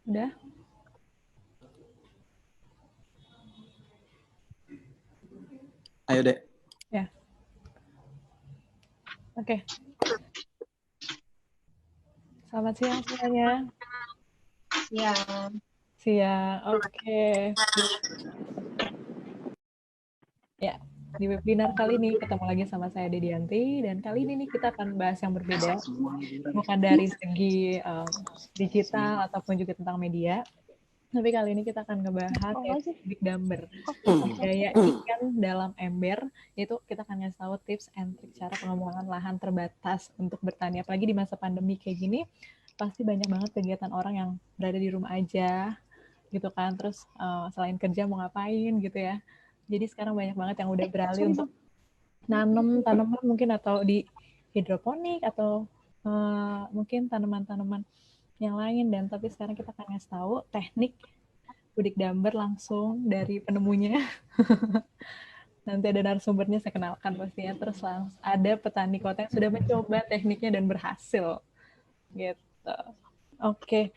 Udah? Ayo, Dek. Ya. Oke. Selamat siang semuanya. Siang. Siang. Oke. Ya, di webinar kali ini ketemu lagi sama saya Dedianti, dan kali ini nih kita akan bahas yang berbeda, bukan dari segi digital ataupun juga tentang media, tapi kali ini kita akan ngebahas Big Dumber, gaya ikan dalam ember. Itu kita akan ngasih tahu tips and trik cara pengembangan lahan terbatas untuk bertani. Apalagi di masa pandemi kayak gini, pasti banyak banget kegiatan orang yang berada di rumah aja, gitu kan. Terus selain kerja mau ngapain gitu ya. Jadi sekarang banyak banget yang udah beralih untuk nanam tanaman mungkin, atau di hidroponik, atau mungkin tanaman-tanaman yang lain. Dan tapi sekarang kita akan ngasih tahu teknik Budik Dumber langsung dari penemunya. Nanti ada narasumbernya, saya kenalkan pastinya. Terus langsung ada petani kota yang sudah mencoba tekniknya dan berhasil. Gitu. Oke.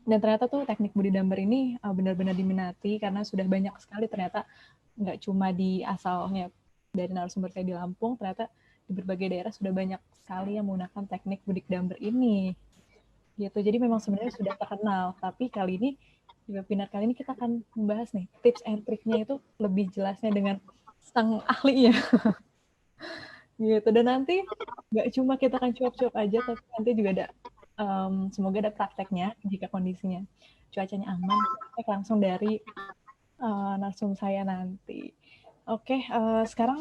Dan ternyata tuh teknik Budi Dumber ini benar-benar diminati karena sudah banyak sekali, ternyata nggak cuma di asalnya dari narasumber saya di Lampung, ternyata di berbagai daerah sudah banyak sekali yang menggunakan teknik Budik Dumber ini. Gitu. Jadi memang sebenarnya sudah terkenal, tapi kali ini di webinar kali ini kita akan membahas nih tips and triknya itu lebih jelasnya dengan sang ahlinya. Gitu. Dan nanti nggak cuma kita akan cuap-cuap aja, tapi nanti juga ada semoga ada prakteknya jika kondisinya cuacanya aman. Praktek langsung dari narsum saya nanti. Oke, sekarang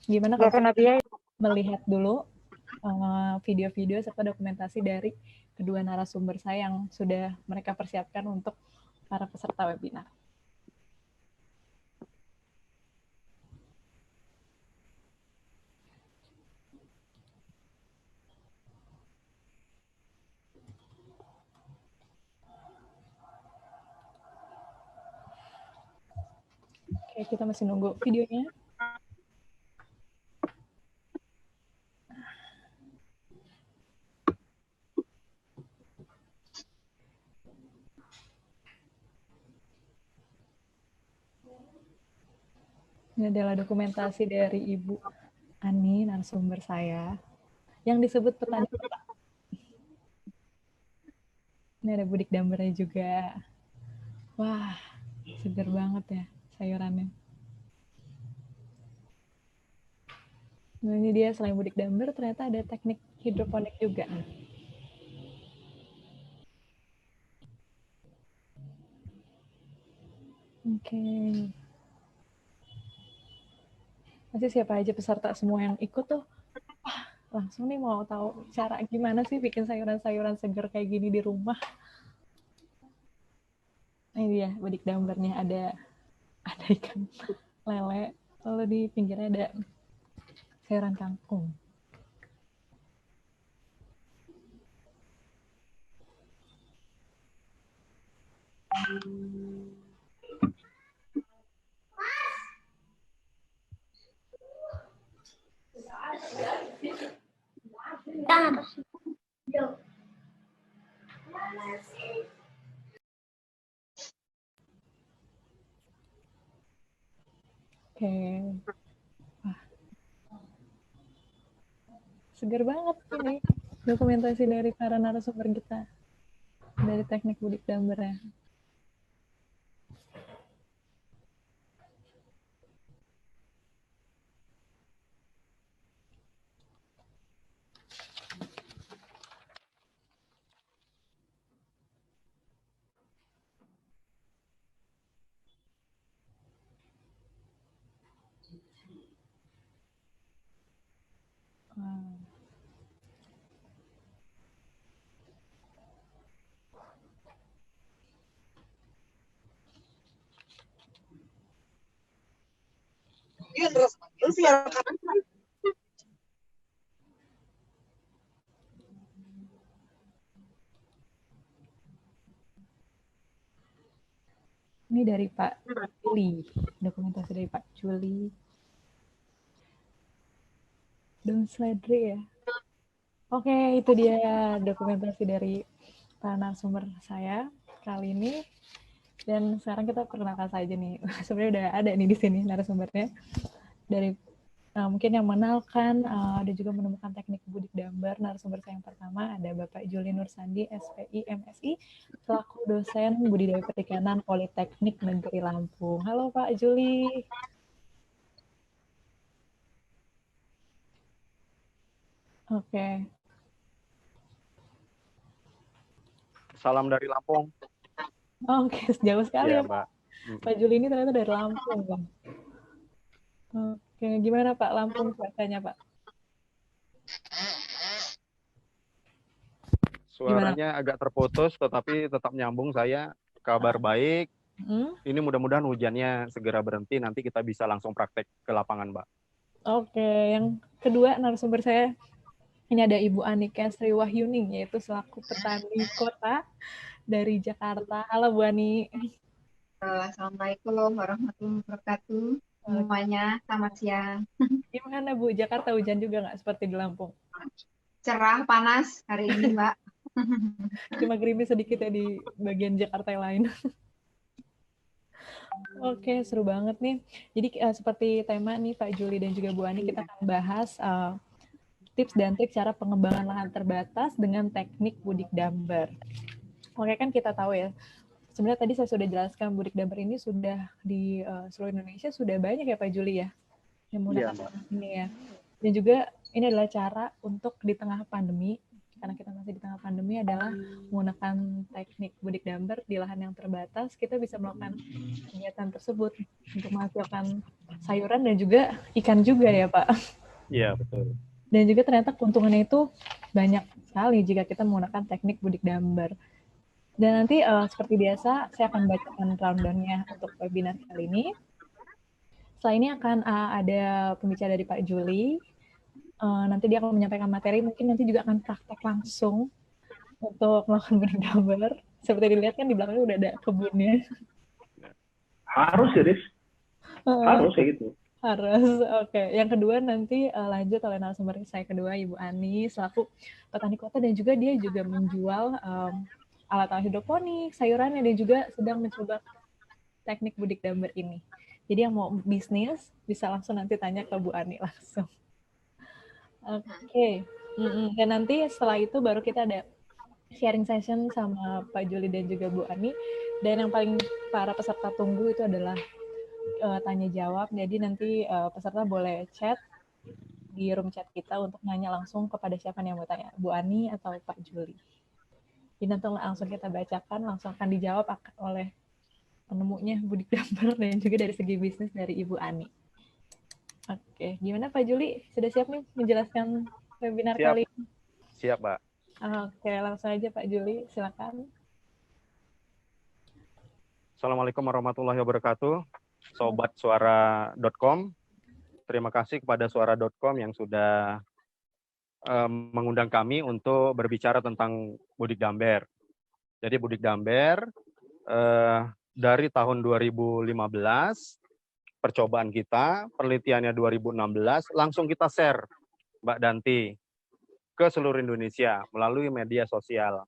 gimana kalau kita melihat dulu video-video serta dokumentasi dari kedua narasumber saya yang sudah mereka persiapkan untuk para peserta webinar. Oke, kita masih nunggu videonya. Ini adalah dokumentasi dari Ibu Ani, narasumber saya, yang disebut petani kota. Ini ada Budik Dumbernya juga. Wah, segar banget ya sayurannya. Nah, ini dia, selain Budik Dumber, ternyata ada teknik hidroponik juga. Oke. Pasti siapa aja peserta semua yang ikut tuh, langsung nih mau tahu cara gimana sih bikin sayuran-sayuran segar kayak gini di rumah. Nah, ini dia Budik Dumbernya, ada ikan lele, lalu di pinggirnya ada sayuran kangkung. Oke. Wah, segar banget ini dokumentasi dari para narasumber kita dari teknik Budik Dumber ya. Wow. Ini dari Pak Juli, dokumentasi dari Pak Juli dan Sledri ya. Oke, itu dia dokumentasi dari para narasumber saya. kali ini. Dan sekarang kita perkenalkan saja nih. Sebenarnya udah ada nih di sini narasumbernya. Dari mungkin yang mengenalkan dan juga menemukan teknik Budik Damber. Narasumber saya yang pertama ada Bapak Juli Nursandi, SPI, MSI, selaku dosen budidaya perikanan Politeknik Negeri Lampung. Halo Pak Juli. Oke. Salam dari Lampung. Oke, jauh sekali ya Pak. Pak Juli ini ternyata dari Lampung, Bang. Oke, gimana Pak Lampung cuacanya Pak? Suaranya agak terputus, tetapi tetap nyambung saya. Kabar baik. Ini mudah-mudahan hujannya segera berhenti, nanti kita bisa langsung praktek ke lapangan, Mbak. Oke, yang kedua narasumber saya, ini ada Ibu Anika Sri Wahyuning, yaitu selaku petani kota dari Jakarta. Halo Bu Ani. Assalamualaikum warahmatullahi wabarakatuh. Semuanya, selamat siang. Gimana Bu, Jakarta hujan juga nggak seperti di Lampung? Cerah, panas hari ini, Mbak. Cuma gerimis sedikit ya di bagian Jakarta yang lain. Oke, seru banget nih. Jadi seperti tema nih Pak Juli dan juga Bu Ani, kita akan bahas tips dan trik cara pengembangan lahan terbatas dengan teknik Budik Damber. Oke, kan kita tahu ya, sebenarnya tadi saya sudah jelaskan Budik Damber ini sudah di seluruh Indonesia sudah banyak ya Pak Juli ya yang menggunakan ini ya. Dan juga ini adalah cara untuk di tengah pandemi, karena kita masih di tengah pandemi, adalah menggunakan teknik Budik Damber di lahan yang terbatas. Kita bisa melakukan kegiatan tersebut untuk menghasilkan sayuran dan juga ikan juga ya Pak. Iya, betul. Dan juga ternyata keuntungannya itu banyak sekali jika kita menggunakan teknik Budik Damber. Dan nanti seperti biasa, saya akan bacakan rundown-nya untuk webinar kali ini. Setelah ini akan ada pembicara dari Pak Juli. Nanti dia akan menyampaikan materi, mungkin nanti juga akan praktek langsung untuk melakukan Budik Damber. Seperti dilihat kan di belakangnya udah ada kebunnya. Harus ya, Riz? Harus kayak gitu. Harus, oke. Yang kedua nanti lanjut oleh narasumber saya kedua, Ibu Ani, selaku petani kota dan juga dia juga menjual alat-alat hidroponik, sayurannya, dan juga sedang mencoba teknik Budik Damber ini. Jadi yang mau bisnis bisa langsung nanti tanya ke Bu Ani langsung. Oke. Dan nanti setelah itu baru kita ada sharing session sama Pak Juli dan juga Bu Ani. Dan yang paling para peserta tunggu itu adalah tanya jawab. Jadi nanti peserta boleh chat di room chat kita untuk nanya langsung kepada siapa yang mau tanya, Bu Ani atau Pak Juli. Jadi nanti langsung kita bacakan, langsung akan dijawab oleh penemunya Budik Damber dan juga dari segi bisnis dari Ibu Ani. Oke, gimana Pak Juli? Sudah siap nih menjelaskan webinar kali ini? Siap, Mbak. Oke, langsung aja Pak Juli, silakan. Assalamualaikum warahmatullahi wabarakatuh. Sobat Suara.com. Terima kasih kepada Suara.com yang sudah mengundang kami untuk berbicara tentang Budik Damber. Jadi Budik Damber dari tahun 2015 percobaan kita, penelitiannya 2016, langsung kita share, Mbak Danti, ke seluruh Indonesia melalui media sosial.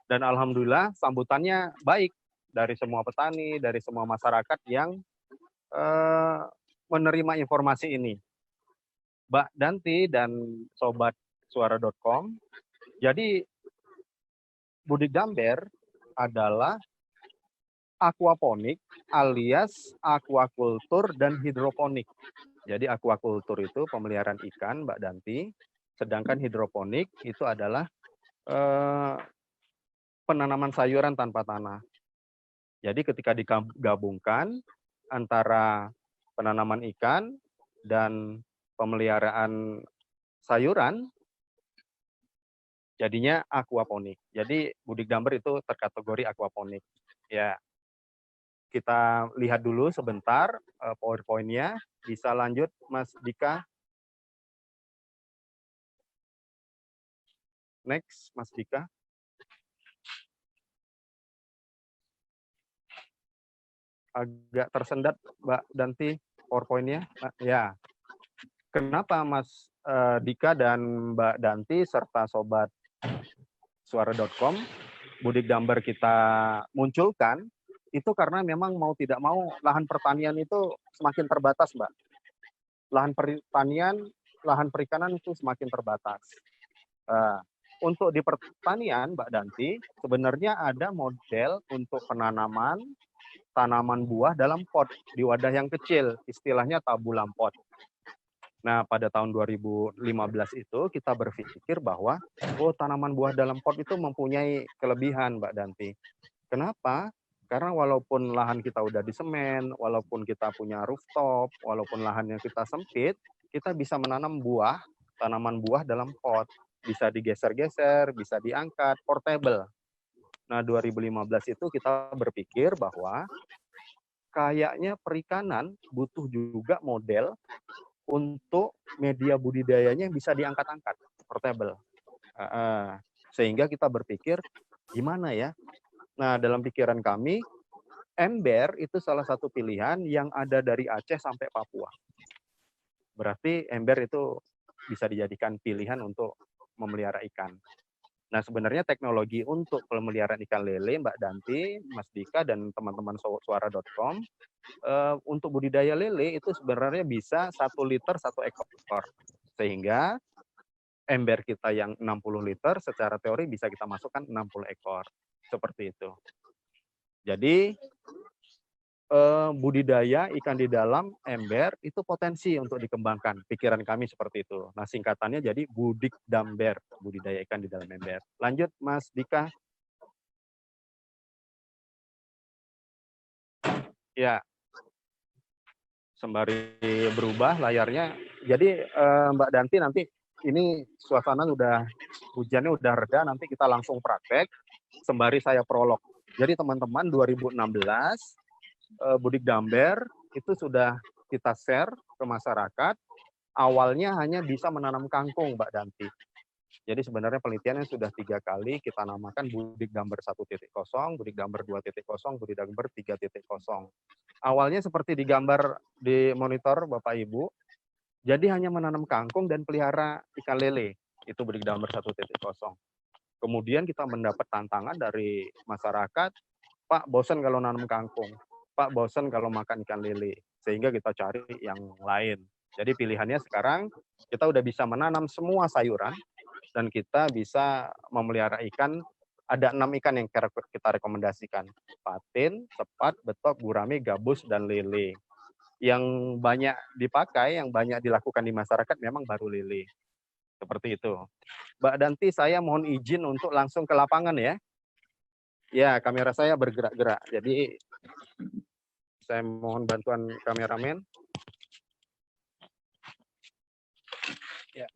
Dan alhamdulillah sambutannya baik dari semua petani, dari semua masyarakat yang menerima informasi ini. Mbak Danti dan Sobat Suara.com, jadi Budik Damber adalah aquaponik alias aquakultur dan hidroponik. Jadi aquakultur itu pemeliharaan ikan, Mbak Danti, sedangkan hidroponik itu adalah penanaman sayuran tanpa tanah. Jadi ketika digabungkan antara penanaman ikan dan pemeliharaan sayuran, jadinya aquaponik. Jadi Budik Damber itu terkategori aquaponik. Ya, kita lihat dulu sebentar PowerPoint-nya. Bisa lanjut, Mas Dika. Next, Mas Dika. Agak tersendat, Mbak Danti, PowerPoint-nya. Ya. Kenapa Mas Dika dan Mbak Danti serta Sobat Suara.com Budidamber kita munculkan, itu karena memang mau tidak mau lahan pertanian itu semakin terbatas, Mbak. Lahan pertanian, lahan perikanan itu semakin terbatas. Untuk di pertanian, Mbak Danti, sebenarnya ada model untuk penanaman tanaman buah dalam pot di wadah yang kecil, istilahnya tabulam pot. Nah, pada tahun 2015 itu kita berpikir bahwa tanaman buah dalam pot itu mempunyai kelebihan, Mbak Danti. Kenapa? Karena walaupun lahan kita udah di semen, walaupun kita punya rooftop, walaupun lahannya kita sempit, kita bisa menanam buah, tanaman buah dalam pot. Bisa digeser-geser, bisa diangkat, portable. Nah, 2015 itu kita berpikir bahwa kayaknya perikanan butuh juga model untuk media budidayanya yang bisa diangkat-angkat, portable. Sehingga kita berpikir, gimana ya? Nah, dalam pikiran kami, ember itu salah satu pilihan yang ada dari Aceh sampai Papua. Berarti ember itu bisa dijadikan pilihan untuk memelihara ikan. Nah, sebenarnya teknologi untuk pemeliharaan ikan lele, Mbak Danti, Mas Dika, dan teman-teman suara.com, untuk budidaya lele itu sebenarnya bisa 1 liter 1 ekor. Sehingga ember kita yang 60 liter secara teori bisa kita masukkan 60 ekor. Seperti itu. Jadi, budidaya ikan di dalam ember itu potensi untuk dikembangkan. Pikiran kami seperti itu. Nah, singkatannya jadi Budidamber, budidaya ikan di dalam ember. Lanjut, Mas Dika. Ya, sembari berubah layarnya. Jadi, Mbak Danti, nanti ini suasana hujannya udah reda, nanti kita langsung praktek sembari saya prolog. Jadi teman-teman 2016 Budidamber itu sudah kita share ke masyarakat. Awalnya hanya bisa menanam kangkung, Mbak Danti. Jadi sebenarnya penelitiannya sudah 3 kali kita namakan Budidamber 1.0, Budidamber 2.0, Budidamber 3.0. Awalnya seperti digambar di monitor Bapak Ibu. Jadi hanya menanam kangkung dan pelihara ikan lele. Itu Budidamber 1.0. Kemudian kita mendapat tantangan dari masyarakat, Pak, bosan kalau nanam kangkung. Pak, bosan kalau makan ikan lele. Sehingga kita cari yang lain. Jadi pilihannya sekarang kita udah bisa menanam semua sayuran dan kita bisa memelihara ikan. Ada 6 ikan yang kita rekomendasikan. Patin, sepat, betok, gurame, gabus, dan lele. Yang banyak dipakai, yang banyak dilakukan di masyarakat memang baru lele. Seperti itu. Mbak Danti, saya mohon izin untuk langsung ke lapangan ya. Ya, kamera saya bergerak-gerak. Jadi saya mohon bantuan kameramen. Ya.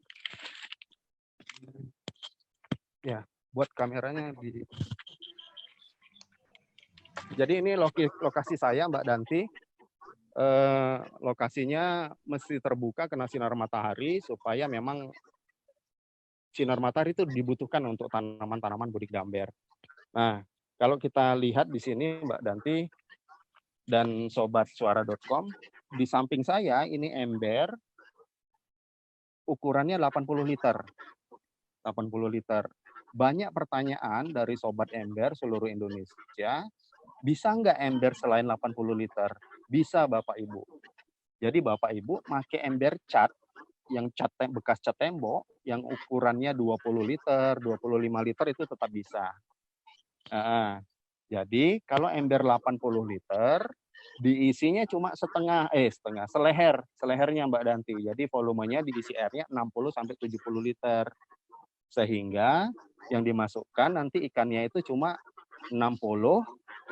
Ya, buat kameranya di. Jadi ini lokasi saya, Mbak Danti. Lokasinya mesti terbuka kena sinar matahari supaya memang sinar matahari itu dibutuhkan untuk tanaman-tanaman Budidamber. Nah, kalau kita lihat di sini, Mbak Danti dan sobat suara.com, di samping saya ini ember ukurannya 80 liter. 80 liter. Banyak pertanyaan dari sobat ember seluruh Indonesia, bisa nggak ember selain 80 liter? Bisa, Bapak Ibu. Jadi Bapak Ibu pakai ember cat, yang bekas cat tembok, yang ukurannya 20 liter, 25 liter itu tetap bisa. Jadi kalau ember 80 liter, diisinya cuma selehernya Mbak Danti. Jadi volumenya diisi airnya 60-70 liter. Sehingga yang dimasukkan nanti ikannya itu cuma 60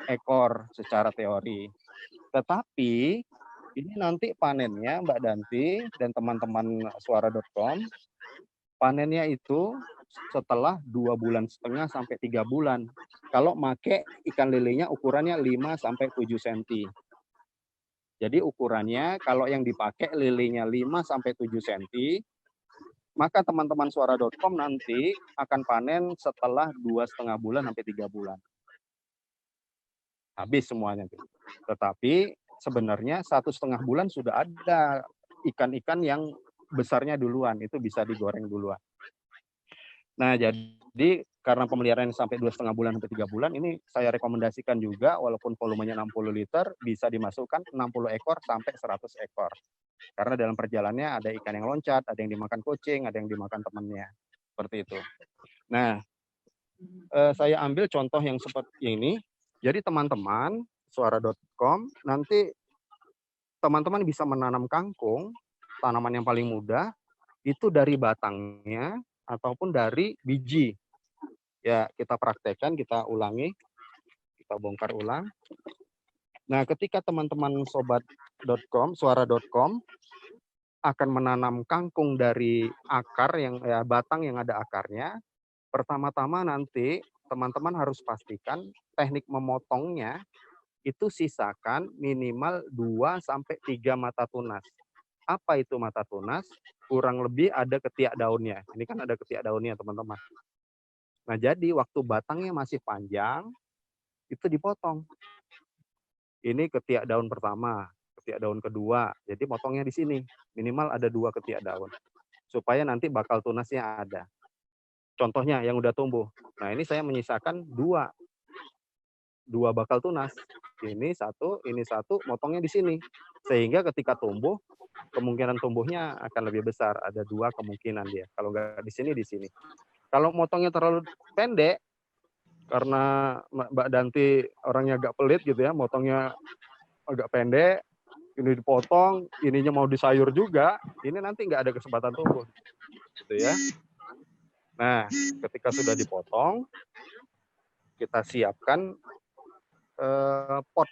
ekor secara teori. Tetapi ini nanti panennya Mbak Danti dan teman-teman suara.com, panennya itu setelah 2,5 bulan sampai 3 bulan. Kalau make ikan lelenya ukurannya 5-7 cm. Jadi ukurannya kalau yang dipakai lelenya 5-7 cm, maka teman-teman suara.com nanti akan panen setelah 2,5 bulan sampai 3 bulan. Habis semuanya. Tetapi sebenarnya 1,5 bulan sudah ada ikan-ikan yang besarnya duluan, itu bisa digoreng duluan. Nah, jadi karena pemeliharaan sampai 2,5 bulan sampai 3 bulan, ini saya rekomendasikan juga walaupun volumenya 60 liter, bisa dimasukkan 60 ekor sampai 100 ekor. Karena dalam perjalanannya ada ikan yang loncat, ada yang dimakan kucing, ada yang dimakan temannya. Seperti itu. Nah, saya ambil contoh yang seperti ini. Jadi teman-teman, suara.com, nanti teman-teman bisa menanam kangkung, tanaman yang paling mudah, itu dari batangnya ataupun dari biji. Ya, kita praktekkan, kita ulangi, kita bongkar ulang. Nah, ketika teman-teman sobat.com, suara.com akan menanam kangkung dari akar yang batang yang ada akarnya, pertama-tama nanti teman-teman harus pastikan teknik memotongnya itu sisakan minimal 2 sampai 3 mata tunas. Apa itu mata tunas? Kurang lebih ada ketiak daunnya. Ini kan ada ketiak daunnya, teman-teman. Nah, jadi waktu batangnya masih panjang, itu dipotong. Ini ketiak daun pertama, ketiak daun kedua. Jadi potongnya di sini. Minimal ada 2 ketiak daun. Supaya nanti bakal tunasnya ada. Contohnya yang udah tumbuh. Nah, ini saya menyisakan 2 bakal tunas. Ini satu, motongnya di sini. Sehingga ketika tumbuh, kemungkinan tumbuhnya akan lebih besar. Ada 2 kemungkinan dia. Kalau nggak di sini, di sini. Kalau motongnya terlalu pendek, karena Mbak Danti orangnya agak pelit gitu ya, motongnya agak pendek, ini dipotong, ininya mau disayur juga, ini nanti nggak ada kesempatan tumbuh. Gitu ya. Nah, ketika sudah dipotong, kita siapkan pot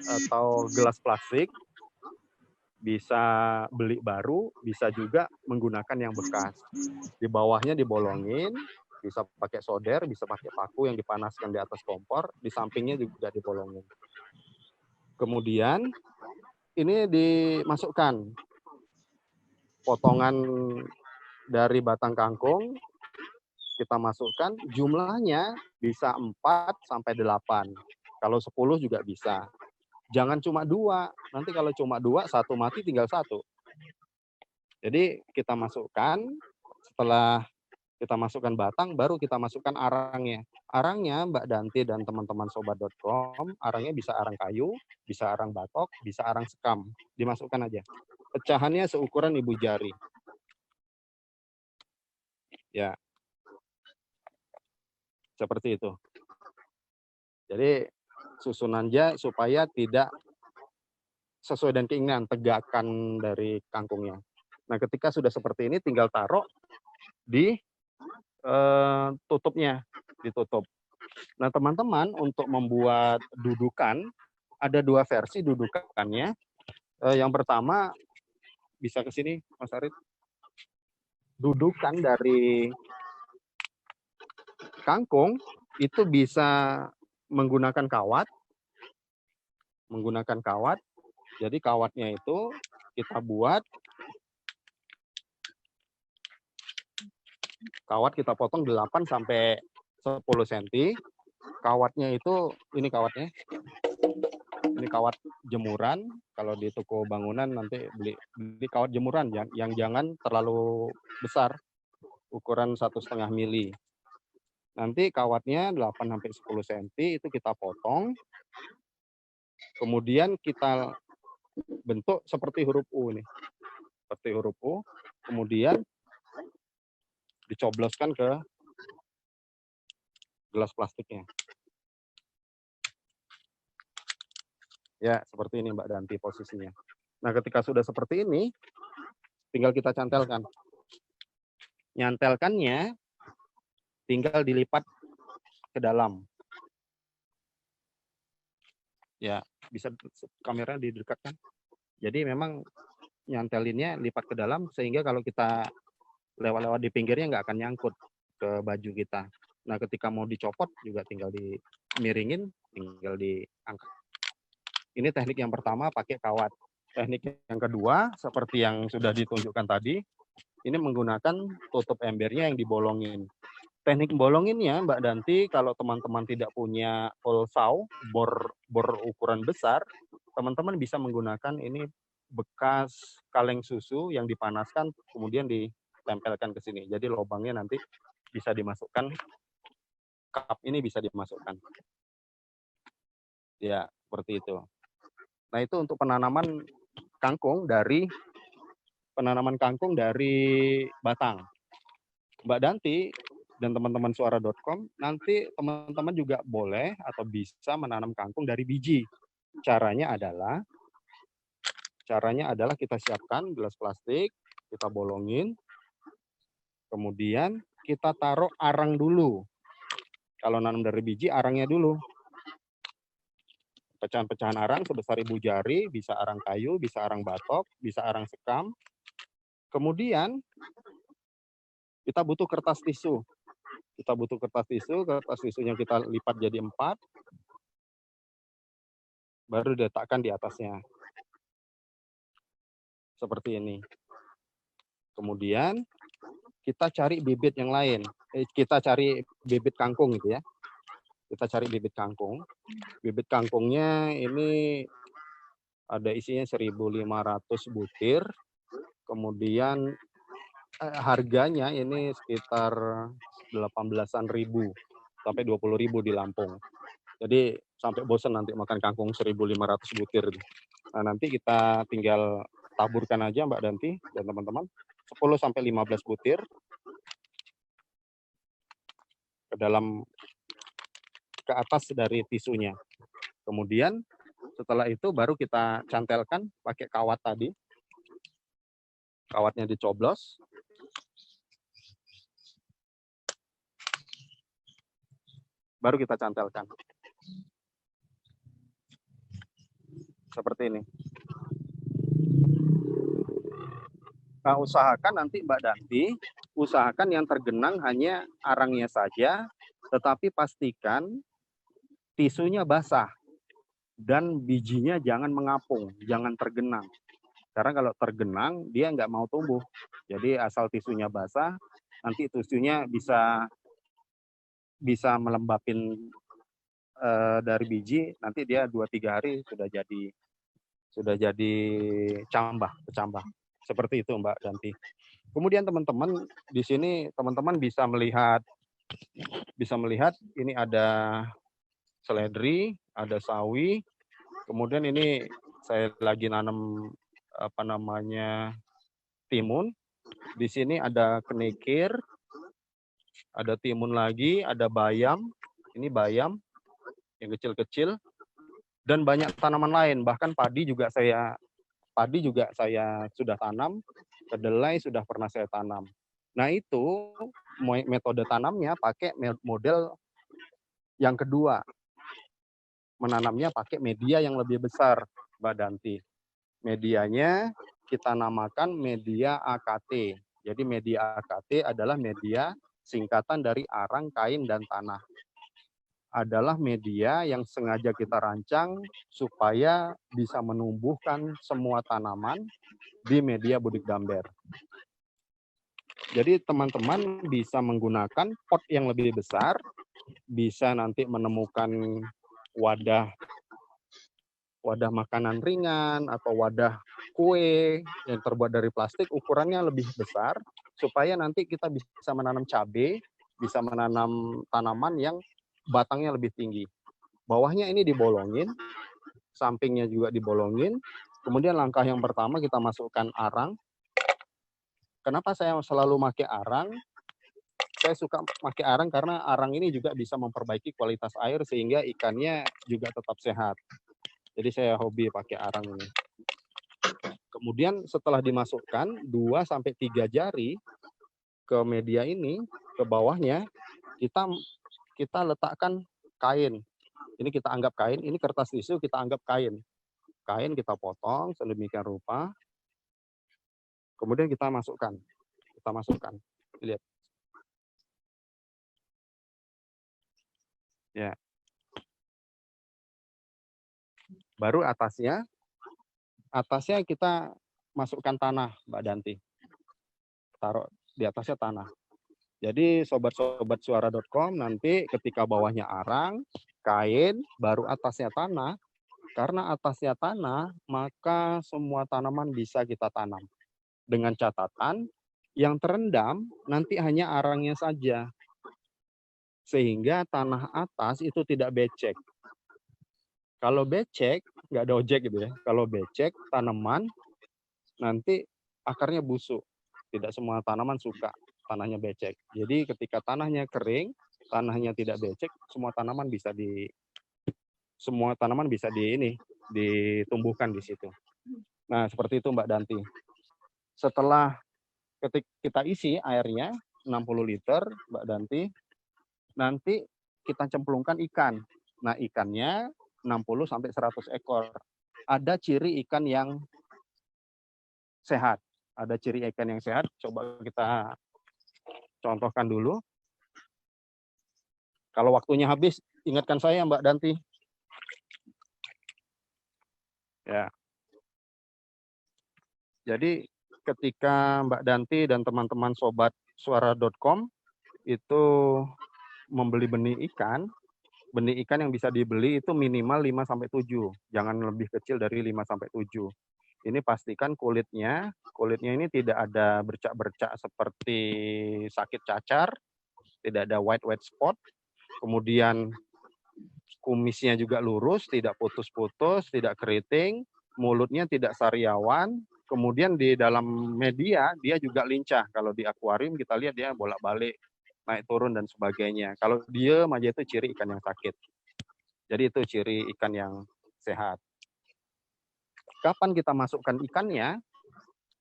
atau gelas plastik, bisa beli baru, bisa juga menggunakan yang bekas. Di bawahnya dibolongin, bisa pakai solder, bisa pakai paku yang dipanaskan di atas kompor, di sampingnya juga dibolongin. Kemudian ini dimasukkan potongan dari batang kangkung, kita masukkan, jumlahnya bisa 4 sampai 8. Kalau 10 juga bisa. Jangan cuma 2, nanti kalau cuma 2, 1 mati tinggal 1. Jadi kita masukkan, setelah kita masukkan batang, baru kita masukkan arangnya. Arangnya Mbak Danti dan teman-teman sobat.com, arangnya bisa arang kayu, bisa arang batok, bisa arang sekam. Dimasukkan aja. Pecahannya seukuran ibu jari. Ya. Seperti itu. Jadi susunannya supaya tidak sesuai dengan keinginan, tegakan dari kangkungnya. Nah, ketika sudah seperti ini, tinggal taruh di tutupnya, ditutup. Nah, teman-teman, untuk membuat dudukan, ada 2 versi dudukannya. Yang pertama, bisa ke sini, Mas Arit. Dudukan dari kangkung, itu bisa menggunakan kawat. Jadi kawatnya itu kita buat, kawat kita potong 8 sampai 10 cm. Kawatnya itu, ini kawatnya. Ini kawat jemuran. Kalau di toko bangunan nanti beli kawat jemuran yang jangan terlalu besar. Ukuran 1,5 mili. Nanti kawatnya 8 sampai 10 cm itu kita potong. Kemudian kita bentuk seperti huruf U nih. Seperti huruf U. Kemudian dicobloskan ke gelas plastiknya. Ya, seperti ini Mbak Danti posisinya. Nah, ketika sudah seperti ini, tinggal kita cantelkan. Nyantelkannya tinggal dilipat ke dalam. Ya, bisa kamera didekatkan. Jadi memang nyantelinnya lipat ke dalam, sehingga kalau kita lewat-lewat di pinggirnya nggak akan nyangkut ke baju kita. Nah, ketika mau dicopot juga tinggal dimiringin, tinggal diangkat. Ini teknik yang pertama, pakai kawat. Teknik yang kedua, seperti yang sudah ditunjukkan tadi, ini menggunakan tutup embernya yang dibolongin. Teknik bolonginnya, Mbak Danti, kalau teman-teman tidak punya full saw, bor ukuran besar, teman-teman bisa menggunakan ini bekas kaleng susu yang dipanaskan, kemudian ditempelkan ke sini. Jadi lubangnya nanti bisa dimasukkan cup ini bisa dimasukkan. Ya, seperti itu. Nah, itu untuk penanaman kangkung dari batang. Mbak Danti dan teman-teman suara.com, nanti teman-teman juga boleh atau bisa menanam kangkung dari biji. Caranya adalah kita siapkan gelas plastik, kita bolongin, kemudian kita taruh arang dulu. Kalau nanam dari biji, arangnya dulu. Pecahan-pecahan arang sebesar ibu jari, bisa arang kayu, bisa arang batok, bisa arang sekam. Kemudian kita butuh kertas tisu. Kertas tisunya kita lipat jadi 4, baru diletakkan di atasnya. Seperti ini. Kemudian kita cari bibit yang lain. Kita cari bibit kangkung gitu ya. Kita cari bibit kangkung. Bibit kangkungnya ini ada isinya 1.500 butir. Kemudian harganya ini sekitar 18.000 sampai 20.000 di Lampung. Jadi sampai bosan nanti makan kangkung 1.500 butir. Nah, nanti kita tinggal taburkan aja Mbak Danti dan teman-teman 10 sampai 15 butir ke atas dari tisunya. Kemudian setelah itu baru kita cantelkan pakai kawat tadi. Kawatnya dicoblos. Baru kita cantelkan. Seperti ini. Nah, usahakan nanti Mbak Danti, usahakan yang tergenang hanya arangnya saja, tetapi pastikan tisunya basah dan bijinya jangan mengapung, jangan tergenang. Karena kalau tergenang, dia nggak mau tumbuh. Jadi asal tisunya basah, nanti tisunya bisa melembapin dari biji, nanti dia 2-3 hari sudah jadi kecambah. Seperti itu Mbak Danti. Kemudian teman-teman di sini teman-teman bisa melihat ini ada seledri, ada sawi. Kemudian ini saya lagi nanam timun. Di sini ada kenikir, ada timun lagi, ada bayam. Ini bayam yang kecil-kecil dan banyak tanaman lain. Bahkan padi juga saya sudah tanam, kedelai sudah pernah saya tanam. Nah, itu metode tanamnya pakai model yang kedua. Menanamnya pakai media yang lebih besar, Mbak Danti. Medianya kita namakan media AKT. Jadi media AKT adalah media singkatan dari arang, kain, dan tanah. Adalah media yang sengaja kita rancang supaya bisa menumbuhkan semua tanaman di media Budik Damber. Jadi teman-teman bisa menggunakan pot yang lebih besar, bisa nanti menemukan wadah makanan ringan atau wadah kue yang terbuat dari plastik ukurannya lebih besar supaya nanti kita bisa menanam cabai, bisa menanam tanaman yang batangnya lebih tinggi. Bawahnya ini dibolongin, sampingnya juga dibolongin. Kemudian langkah yang pertama kita masukkan arang. Kenapa saya selalu pakai arang? Saya suka pakai arang karena arang ini juga bisa memperbaiki kualitas air sehingga ikannya juga tetap sehat. Jadi saya hobi pakai arang ini. Kemudian setelah dimasukkan 2-3 jari ke media ini, ke bawahnya, kita letakkan kain. Ini kita anggap kain, ini kertas tisu kita anggap kain. Kain kita potong sedemikian rupa. Kemudian kita masukkan. Lihat. Ya. Baru atasnya kita masukkan tanah, Mbak Danti. Taruh di atasnya tanah. Jadi sobat-sobat suara.com nanti ketika bawahnya arang, kain, baru atasnya tanah. Karena atasnya tanah, maka semua tanaman bisa kita tanam. Dengan catatan, yang terendam nanti hanya arangnya saja. sehingga tanah atas itu tidak becek. Kalau becek, nggak ada ojek gitu ya. Kalau becek, tanaman nanti akarnya busuk. Tidak semua tanaman suka tanahnya becek. Jadi ketika tanahnya kering, tanahnya tidak becek, semua tanaman bisa ditumbuhkan di situ. Nah, seperti itu Mbak Danti. Setelah kita isi airnya 60 liter, Mbak Danti, nanti kita cemplungkan ikan. Nah, ikannya 60 sampai 100 ekor. Ada ciri ikan yang sehat. Ada ciri ikan yang sehat, coba kita contohkan dulu. Kalau waktunya habis, ingatkan saya Mbak Danti. Ya. Jadi ketika Mbak Danti dan teman-teman sobat suara.com itu membeli benih ikan yang bisa dibeli itu minimal 5 sampai 7, jangan lebih kecil dari 5 sampai 7. Ini pastikan kulitnya ini tidak ada bercak-bercak seperti sakit cacar, tidak ada white spot, kemudian kumisnya juga lurus, tidak putus-putus, tidak keriting, mulutnya tidak sariawan, kemudian di dalam media dia juga lincah. Kalau di akuarium kita lihat dia bolak-balik, naik turun dan sebagainya. Kalau diem aja itu ciri ikan yang sakit. Jadi itu ciri ikan yang sehat. Kapan kita masukkan ikannya?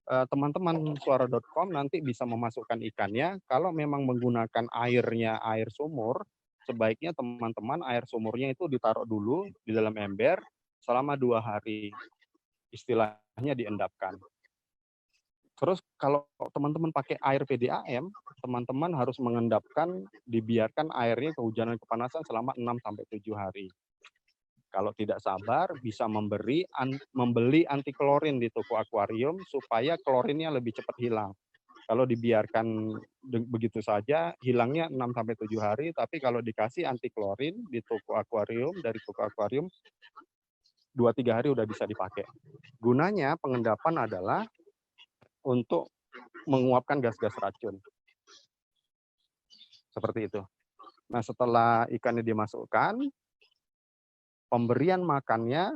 Teman-teman suara.com nanti bisa memasukkan ikannya. Kalau memang menggunakan airnya air sumur, sebaiknya teman-teman air sumurnya itu ditaruh dulu di dalam ember selama 2 hari. Istilahnya diendapkan. Terus kalau teman-teman pakai air PDAM, teman-teman harus mengendapkan, dibiarkan airnya kehujanan kepanasan selama 6 sampai 7 hari. Kalau tidak sabar, bisa membeli anti klorin di toko akuarium supaya klorinnya lebih cepat hilang. Kalau dibiarkan begitu saja, hilangnya 6 sampai 7 hari, tapi kalau dikasih anti klorin di toko akuarium, dari toko akuarium, 2-3 hari udah bisa dipakai. Gunanya pengendapan adalah untuk menguapkan gas-gas racun. Seperti itu. Nah, setelah ikannya dimasukkan, pemberian makannya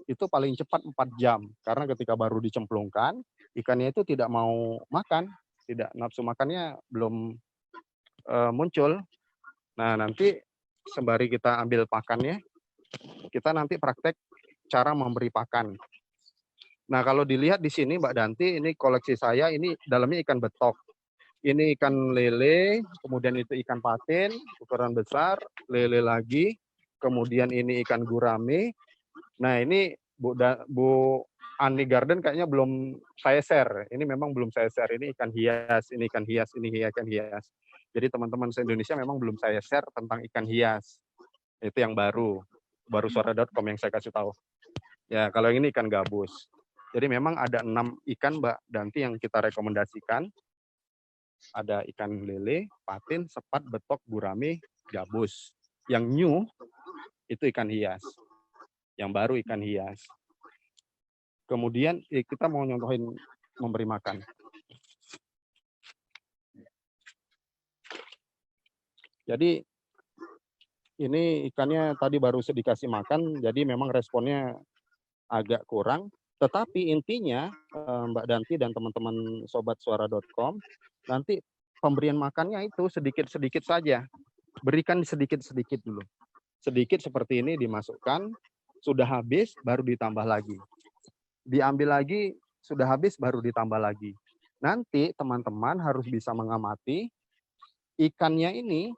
itu paling cepat 4 jam. Karena ketika baru dicemplungkan, ikannya itu tidak mau makan, tidak nafsu makannya belum muncul. Nah, nanti sembari kita ambil pakannya, kita nanti praktek cara memberi pakan. Nah, kalau dilihat di sini Mbak Danti, ini koleksi saya, ini dalamnya ikan betok. Ini ikan lele, kemudian itu ikan patin, ukuran besar, lele lagi, kemudian ini ikan gurame. Nah, ini Bu Ani Garden kayaknya belum saya share. Ini memang belum saya share. Ini ikan hias, ini ikan hias, ini ikan hias. Jadi teman-teman se-Indonesia memang belum saya share tentang ikan hias. Itu yang baru suara.com yang saya kasih tahu. Ya, kalau yang ini ikan gabus. Jadi memang ada 6 ikan Mbak Danti yang kita rekomendasikan. Ada ikan lele, patin, sepat, betok, gurame, gabus. Yang new itu ikan hias. Yang baru ikan hias. Kemudian kita mau nyontohin memberi makan. Jadi ini ikannya tadi baru dikasih makan, jadi memang responnya agak kurang. Tetapi intinya Mbak Danti dan teman-teman sobat suara.com, nanti pemberian makannya itu sedikit-sedikit saja. Berikan sedikit-sedikit dulu. Sedikit seperti ini dimasukkan, sudah habis baru ditambah lagi. Diambil lagi, sudah habis baru ditambah lagi. Nanti teman-teman harus bisa mengamati ikannya ini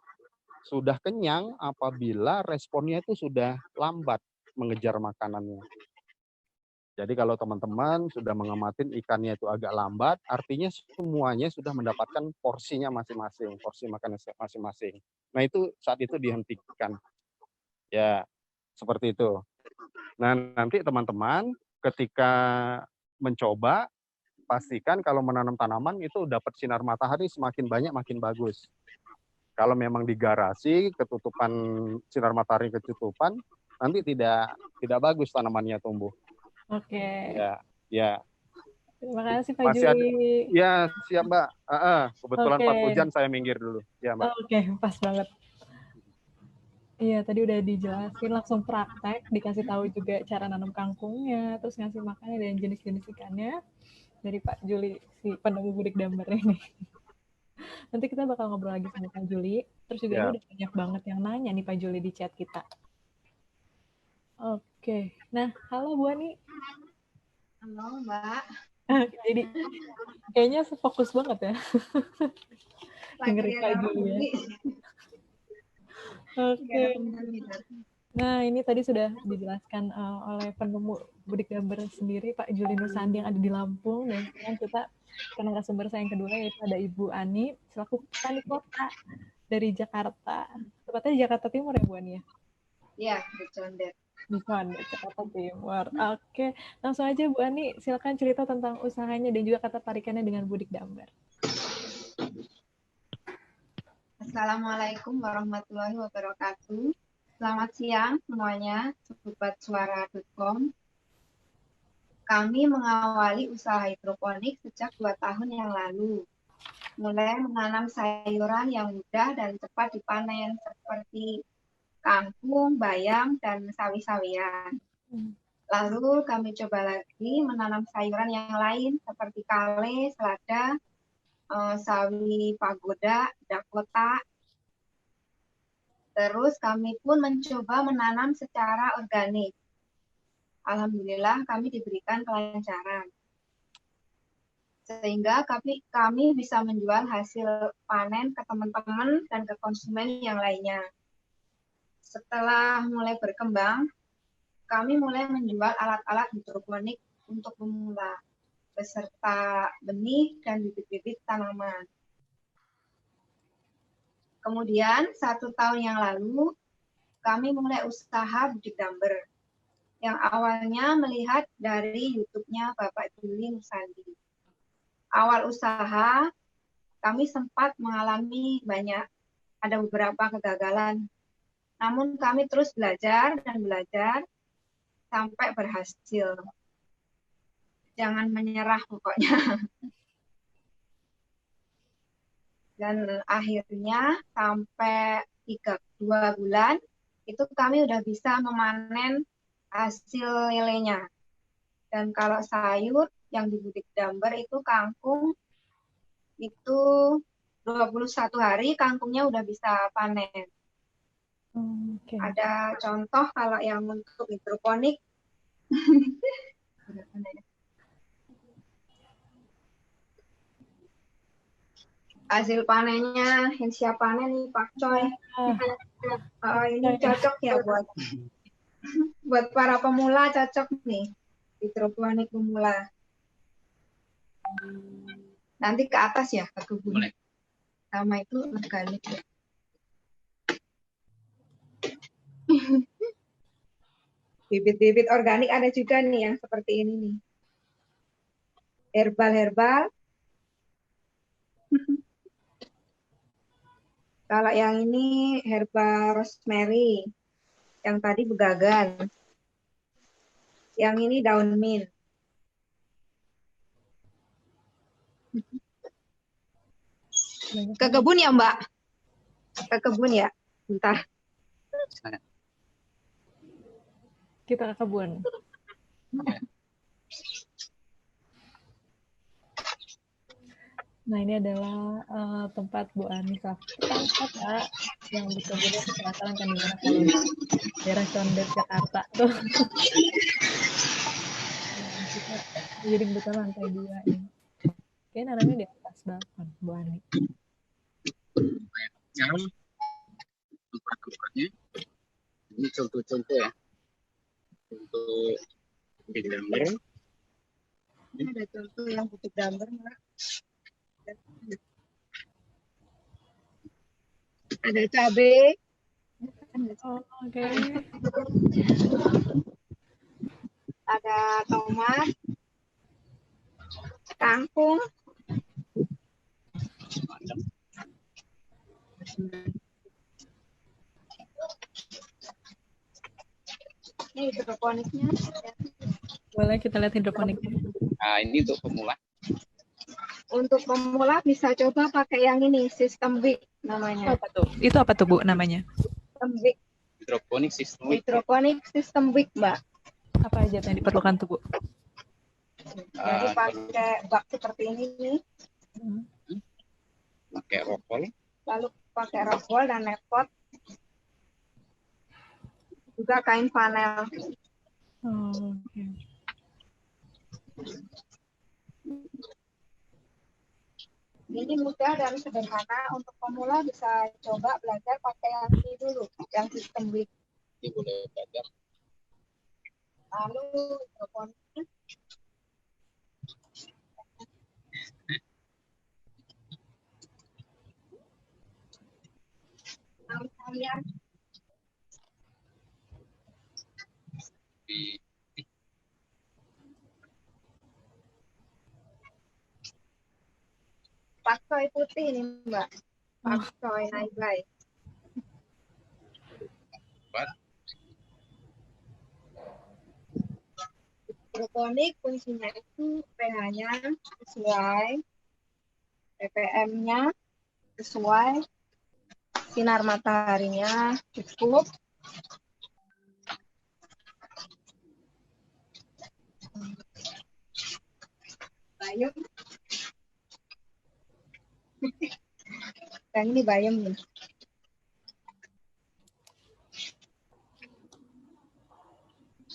sudah kenyang apabila responnya itu sudah lambat mengejar makanannya. Jadi kalau teman-teman sudah mengamati ikannya itu agak lambat, artinya semuanya sudah mendapatkan porsinya masing-masing, porsi makannya masing-masing. Nah, itu saat itu dihentikan. Ya, seperti itu. Nah, nanti teman-teman ketika mencoba, pastikan kalau menanam tanaman itu dapat sinar matahari semakin banyak makin bagus. Kalau memang di garasi ketutupan sinar matahari ketutupan, nanti tidak bagus tanamannya tumbuh. Oke. Ya. Terima kasih Pak Masih ada, Jui. ya siap Mbak. Kebetulan Oke. Pak Pujan saya minggir dulu. Ya Mbak. Oke, pas banget. Iya, tadi udah dijelasin, langsung praktek, dikasih tahu juga cara nanam kangkungnya, terus ngasih makannya dan jenis-jenis ikannya dari Pak Juli, si penemu Budik Damber ini. Nanti kita bakal ngobrol lagi sama Pak Juli. Terus juga ini Ya. udah banyak banget yang nanya nih Pak Juli di chat kita. Oke, nah halo Bu Ani. Halo, Mbak. Jadi kayaknya fokus banget ya. Lagi Dengerin Pak ada Juli ya. Budi. Oke. Ada pembinaan. Nah, ini tadi sudah dijelaskan oleh penemu Budik Damber sendiri, Pak Juli Nusandi yang ada di Lampung. Dan sekarang kita ke narasumber saya yang kedua, yaitu ada Ibu Ani, selaku petani kota dari Jakarta. Tepatnya di Jakarta Timur ya, Bu Ani ya? Iya, di Condet. Di Condet, Jakarta Timur. Oke, langsung aja Bu Ani, silakan cerita tentang usahanya dan juga ketertarikannya dengan Budik Damber. Assalamualaikum warahmatullahi wabarakatuh. Selamat siang semuanya, sobat suara.com. Kami mengawali usaha hidroponik sejak 2 tahun yang lalu. Mulai menanam sayuran yang mudah dan cepat dipanen seperti kangkung, bayam, dan sawi-sawian. Lalu kami coba lagi menanam sayuran yang lain seperti kale, selada, sawi pagoda, dakota. Terus kami pun mencoba menanam secara organik. Alhamdulillah kami diberikan kelancaran. Sehingga kami bisa menjual hasil panen ke teman-teman dan ke konsumen yang lainnya. Setelah mulai berkembang, kami mulai menjual alat-alat hidroponik untuk pemula, beserta benih dan bibit-bibit tanaman. Kemudian 1 tahun yang lalu, kami mulai usaha Budik Damber, yang awalnya melihat dari YouTube-nya Bapak Juli Nusandi. Awal usaha, kami sempat mengalami ada beberapa kegagalan. Namun kami terus belajar dan belajar sampai berhasil. Jangan menyerah pokoknya. Dan akhirnya sampai 2 bulan, itu kami udah bisa memanen hasil lelenya. Dan kalau sayur yang di Budik Damber itu kangkung, itu 21 hari kangkungnya udah bisa panen. Okay. Ada contoh kalau yang untuk hidroponik, hasil panennya yang siap panen nih Pak Coy. Ini cocok ya buat para pemula, cocok nih hidroponik pemula. Nanti ke atas ya ke kebun. Sama itu organik ya. Bibit-bibit organik ada juga nih yang seperti ini nih. Herbal. Kalau yang ini herba rosemary, yang tadi begagan. Yang ini daun mint. Ke kebun ya Mbak? Ke kebun ya? Bentar. Kita ke kebun. Nah, ini adalah tempat Bu Ani Kak, yang di kebunnya penasaran kan dimana kalau di daerah Condet, Jakarta tuh. Kita jadi kebetulan lantai 2 ini. Kayaknya nanamnya di atas balkon, Bu Ani. Tempat-tempatnya ini contoh-contoh ya untuk Budik Damber. Ini ada contoh yang Budik Damber, Mbak. Ada cabai. Oh, oke. Ada tomat, kangkung. Ini hidroponiknya. Boleh kita lihat hidroponiknya. Nah, ini untuk pemula. Untuk pemula bisa coba pakai yang ini, sistem WIC namanya. Apa tuh? Itu apa tuh Bu namanya? Sistem WIC. hidroponik sistem Hidroponik sistem WIC, Mbak. Apa aja yang diperlukan tuh, Bu? Jadi pakai bak seperti ini nih, Hmm. pakai rokol, lalu pakai rockwool dan netpot, juga kain panel. Oh, oke. Ini mudah dan sederhana, untuk pemula bisa coba belajar pakai yang ini dulu, yang sistem WIC. ini boleh belajar. Lalu hidroponik, lalu kalian Di pakcoy putih ini, Mbak. Pakcoy naibai. buat Hidroponik fungsinya itu pH-nya sesuai, ppm-nya sesuai, sinar mataharinya cukup, bayam, dan ini bayam nih.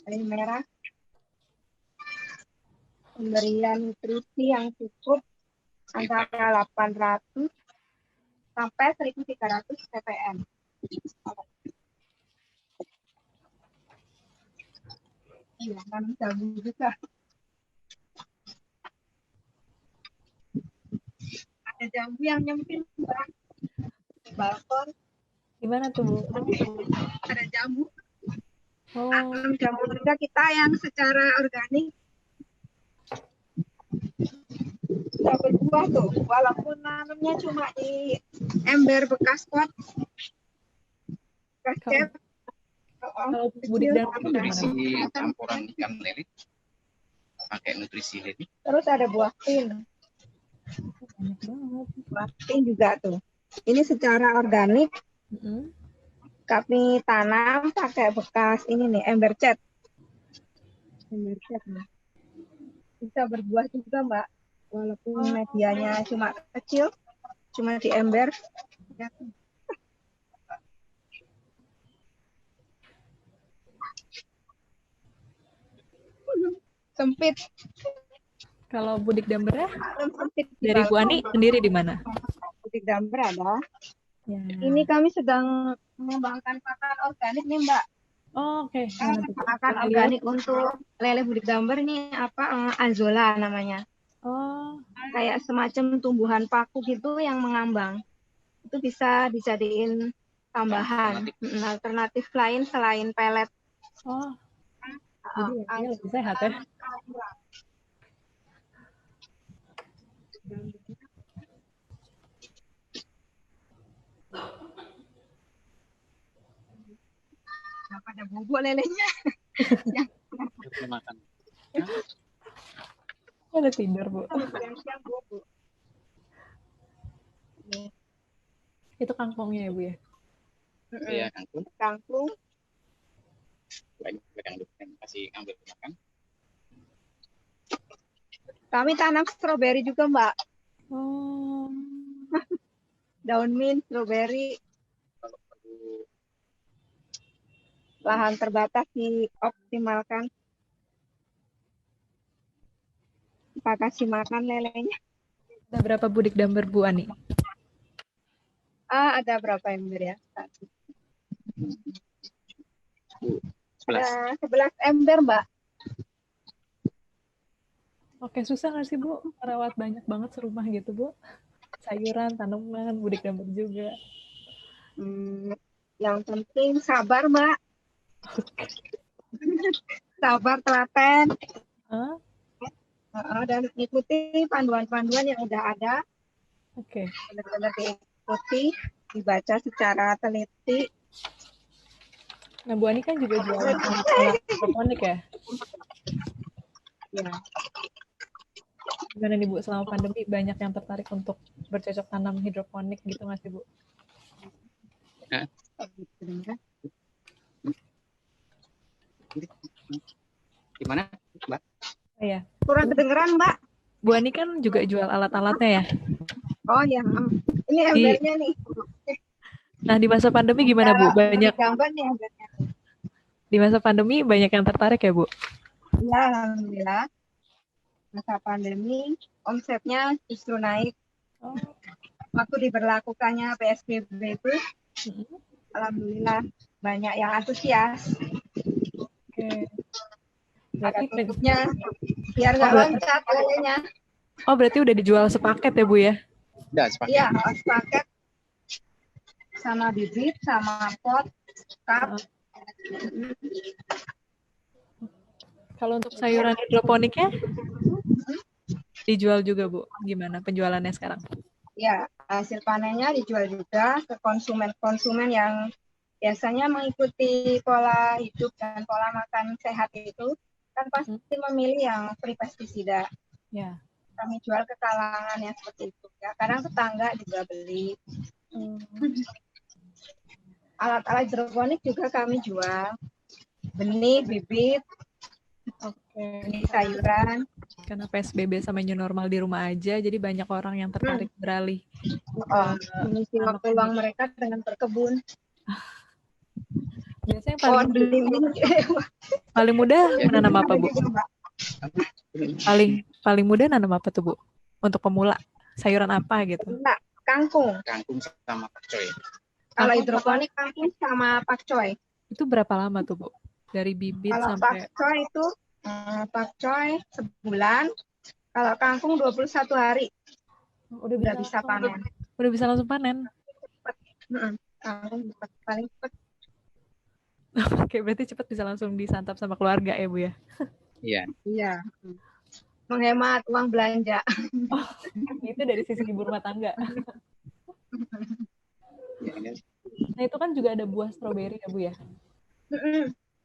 Air merah, pemberian nutrisi yang cukup antara 800 sampai 1300 ppm. Iya, kan jambu juga. Ada jambu yang nyempil, Mbak. Di balkon Gimana tuh, Bu? ada jambu. Oh, Tanam jambu juga kita yang secara organik bisa berbuah tuh, walaupun nanamnya cuma di ember bekas pot, bekas kalau, cat, kalau kecil. budik dan itu gimana, Bu? nutrisi campuran ikan lele, pakai nutrisi lele. Terus ada buah pin, Banyak banget. buah pin juga tuh. Ini secara organik Mm-mm. kami tanam pakai bekas ini nih, ember cat. Ember cat nih. Bisa berbuah juga, Mbak. Walaupun medianya cuma kecil, cuma di ember. Sempit. Kalau budik dambernya Sempit di dari Bu Ani balkon. sendiri di mana? Budik damber ada. Ya. Ini kami sedang mengembangkan pakan organik nih, Mbak. Oh, oke. Gimana tuh, Bu? Pakan Boleh lihat? organik untuk lele budik damber ini apa? Azolla namanya. Oh, Kayak semacam tumbuhan paku gitu yang mengambang. Itu bisa dijadiin tambahan, alternatif lain selain pelet. oh. Jadi ya, lebih sehat ya. Nah, pada bubuk lelenya. Makan. Ada tidur, Bu. Siang-siang bubuk. Nih, Itu kangkungnya ya, Bu ya? Iya, kangkung. kangkung. Banyak yang kasih ambil makan. Kami tanam stroberi juga, Mbak. Oh, Daun mint, stroberi, Kalau perlu lahan terbatas dioptimalkan. Kita kasih makan lelenya. ada berapa budik damber Bu Ani? Ada berapa ember ya? 11. Ada 11 ember, Mbak. Oke, susah nggak sih, Bu? Merawat banyak banget serumah gitu, Bu? Sayuran, tanaman, budik damber juga. Yang penting sabar, Mbak. Sabar, telaten. Hah? Dan ikuti panduan-panduan yang udah ada. Oke. Benar-benar diikuti, dibaca secara teliti. Nah, Bu Ani kan juga jualan anak hidroponik ya? Ya. Gimana nih, Bu? Selama pandemi banyak yang tertarik untuk bercocok tanam hidroponik gitu nggak sih, Bu? Gimana, Mbak? Iya. Kurang kedengeran, Mbak. Bu Ani kan juga jual alat-alatnya ya. Oh ya, ini embernya nih. Nah, di masa pandemi gimana, Bu? Banyak Gambar nih embernya. di masa pandemi banyak yang tertarik ya, Bu? Ya, alhamdulillah. Masa pandemi omsetnya justru naik. Oh. Waktu diberlakukannya PSBB itu, alhamdulillah banyak yang antusias. Oke. Ada Berarti tutupnya biar nggak loncat harganya. Oh, berarti udah dijual sepaket ya, Bu ya? Udah, sepaket. Iya, sepaket sama bibit, sama pot, cup. Kalau untuk sayuran hidroponiknya dijual juga, Bu. Gimana penjualannya sekarang? Ya, hasil panennya dijual juga ke konsumen-konsumen yang biasanya mengikuti pola hidup dan pola makan sehat itu, kan pasti memilih yang free pestisida. Ya. Kami jual ke kalangan yang seperti itu. Ya, kadang tetangga juga beli. Alat-alat hidroponik juga kami jual. Benih, bibit, benih sayuran. Karena PSBB sama new normal di rumah aja, jadi banyak orang yang tertarik beralih. Mengisi waktu luang mereka dengan berkebun. Biasanya paling mudah menanam apa, Bu? Paling mudah nanam apa tuh, Bu? Untuk pemula, sayuran apa gitu? Nah, kangkung. Kangkung sama pakcoy. Kalau hidroponik kangkung sama pakcoy. Itu berapa lama tuh, Bu? Dari bibit kalau sampai... pakcoy itu pakcoy sebulan. Kalau kangkung 21 hari. Udah bisa panen. Udah bisa langsung panen? Kangkung paling cepat. Oke, berarti cepat bisa langsung disantap sama keluarga ya, Bu ya? Iya. Iya. Menghemat uang belanja. Oh, itu dari sisi ibu rumah tangga. Nah, itu kan juga ada buah stroberi ya, Bu ya?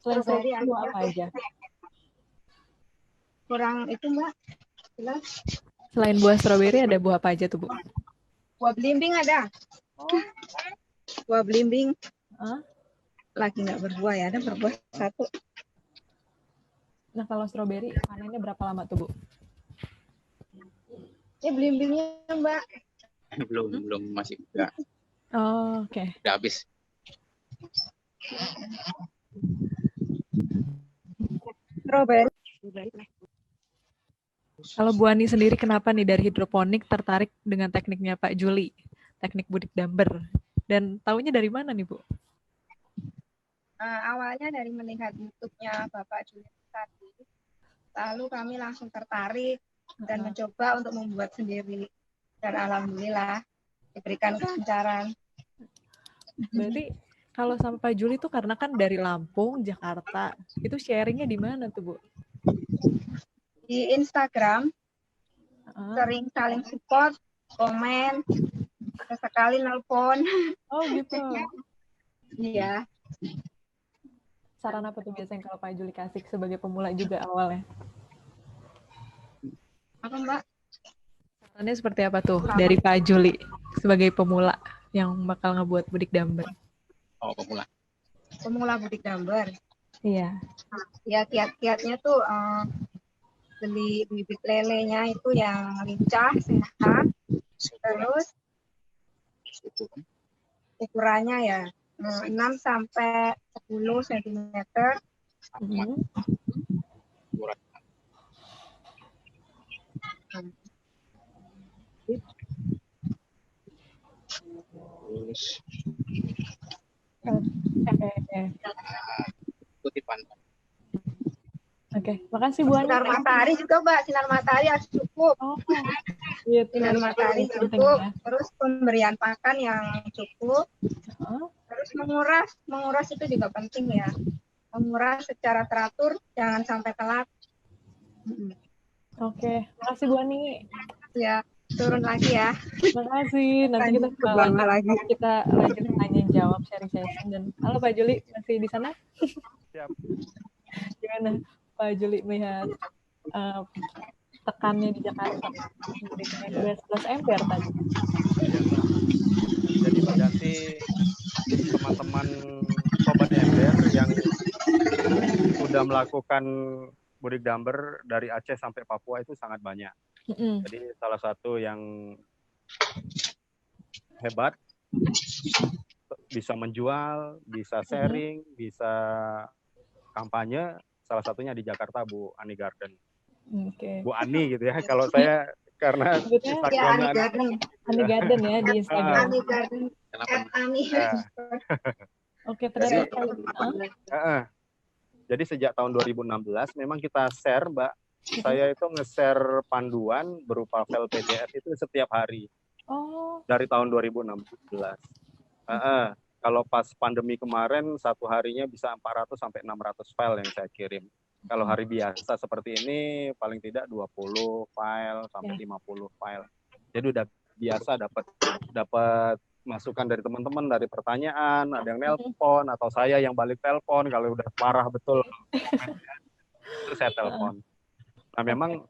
Selain stroberi buah apa aja? Kurang itu, Mbak. Jelas. Selain buah stroberi ada buah apa aja tuh, Bu? Buah belimbing ada. Buah belimbing. Lagi nggak berbuah ya, ada berbuah satu. Nah, kalau stroberi panennya berapa lama tuh, Bu? Ini belimbingnya, Mbak. Belum masih enggak. Oh, oke. Udah habis. Strawberry. Kalau Bu Ani sendiri kenapa nih dari hidroponik tertarik dengan tekniknya Pak Juli, teknik budik damber? Dan taunya dari mana nih, Bu? Awalnya dari melihat YouTube-nya Bapak Juli tadi. Lalu kami langsung tertarik dan mencoba untuk membuat sendiri. Dan alhamdulillah diberikan kelancaran. Berarti kalau sama Pak Juli itu karena kan dari Lampung, Jakarta, itu sharingnya di mana tuh, Bu? Di Instagram, sering saling support, komen, sekali nelpon. Oh gitu. Iya. Saran apa tuh biasanya kalau Pak Juli kasih sebagai pemula juga awalnya? Apa, Mbak? Sarannya seperti apa tuh dari Pak Juli sebagai pemula yang bakal ngebuat budik damber? Oh, pemula. Pemula budik damber. Iya. Ya, kiat-kiatnya tuh beli bibit lelenya itu yang lincah, sehat. Terus ukurannya ya 6 sampai 10 cm. Ikuti pantau. Oke, makasih Bu Ani. Sinar matahari juga, Mbak. Sinar matahari harus cukup. Oh, iya. Sinar matahari cukup. Terus pemberian pakan yang cukup. Terus menguras itu juga penting ya. Menguras secara teratur, jangan sampai telat. Oke, makasih Bu Ani. Ya, turun lagi ya. Makasih. Nanti kita lanjut tanya jawab sharing session. Dan halo Pak Juli, masih di sana? Siap. Gimana Pak Juli melihat tekannya di Jakarta? 11 ampere tadi. Jadi berarti teman-teman sobat ember yang sudah melakukan Budik Damber dari Aceh sampai Papua itu sangat banyak. Jadi salah satu yang hebat, bisa menjual, bisa sharing, bisa kampanye, salah satunya di Jakarta Bu Ani Garden. Bu Ani gitu ya, kalau saya karena Instagramnya Ani Garden ya di Instagram. Ani Garden, Ani. Oke, ternyata jadi sejak tahun 2016 memang kita share, Mbak. Saya itu nge-share panduan berupa file PDF itu setiap hari. Dari tahun 2016. Kalau pas pandemi kemarin, satu harinya bisa 400 sampai 600 file yang saya kirim. Kalau hari biasa seperti ini, paling tidak 20 file sampai 50 file. Jadi udah biasa dapat masukan dari teman-teman, dari pertanyaan, ada yang nelpon, atau saya yang balik telepon, kalau udah parah betul, itu saya telepon. Nah memang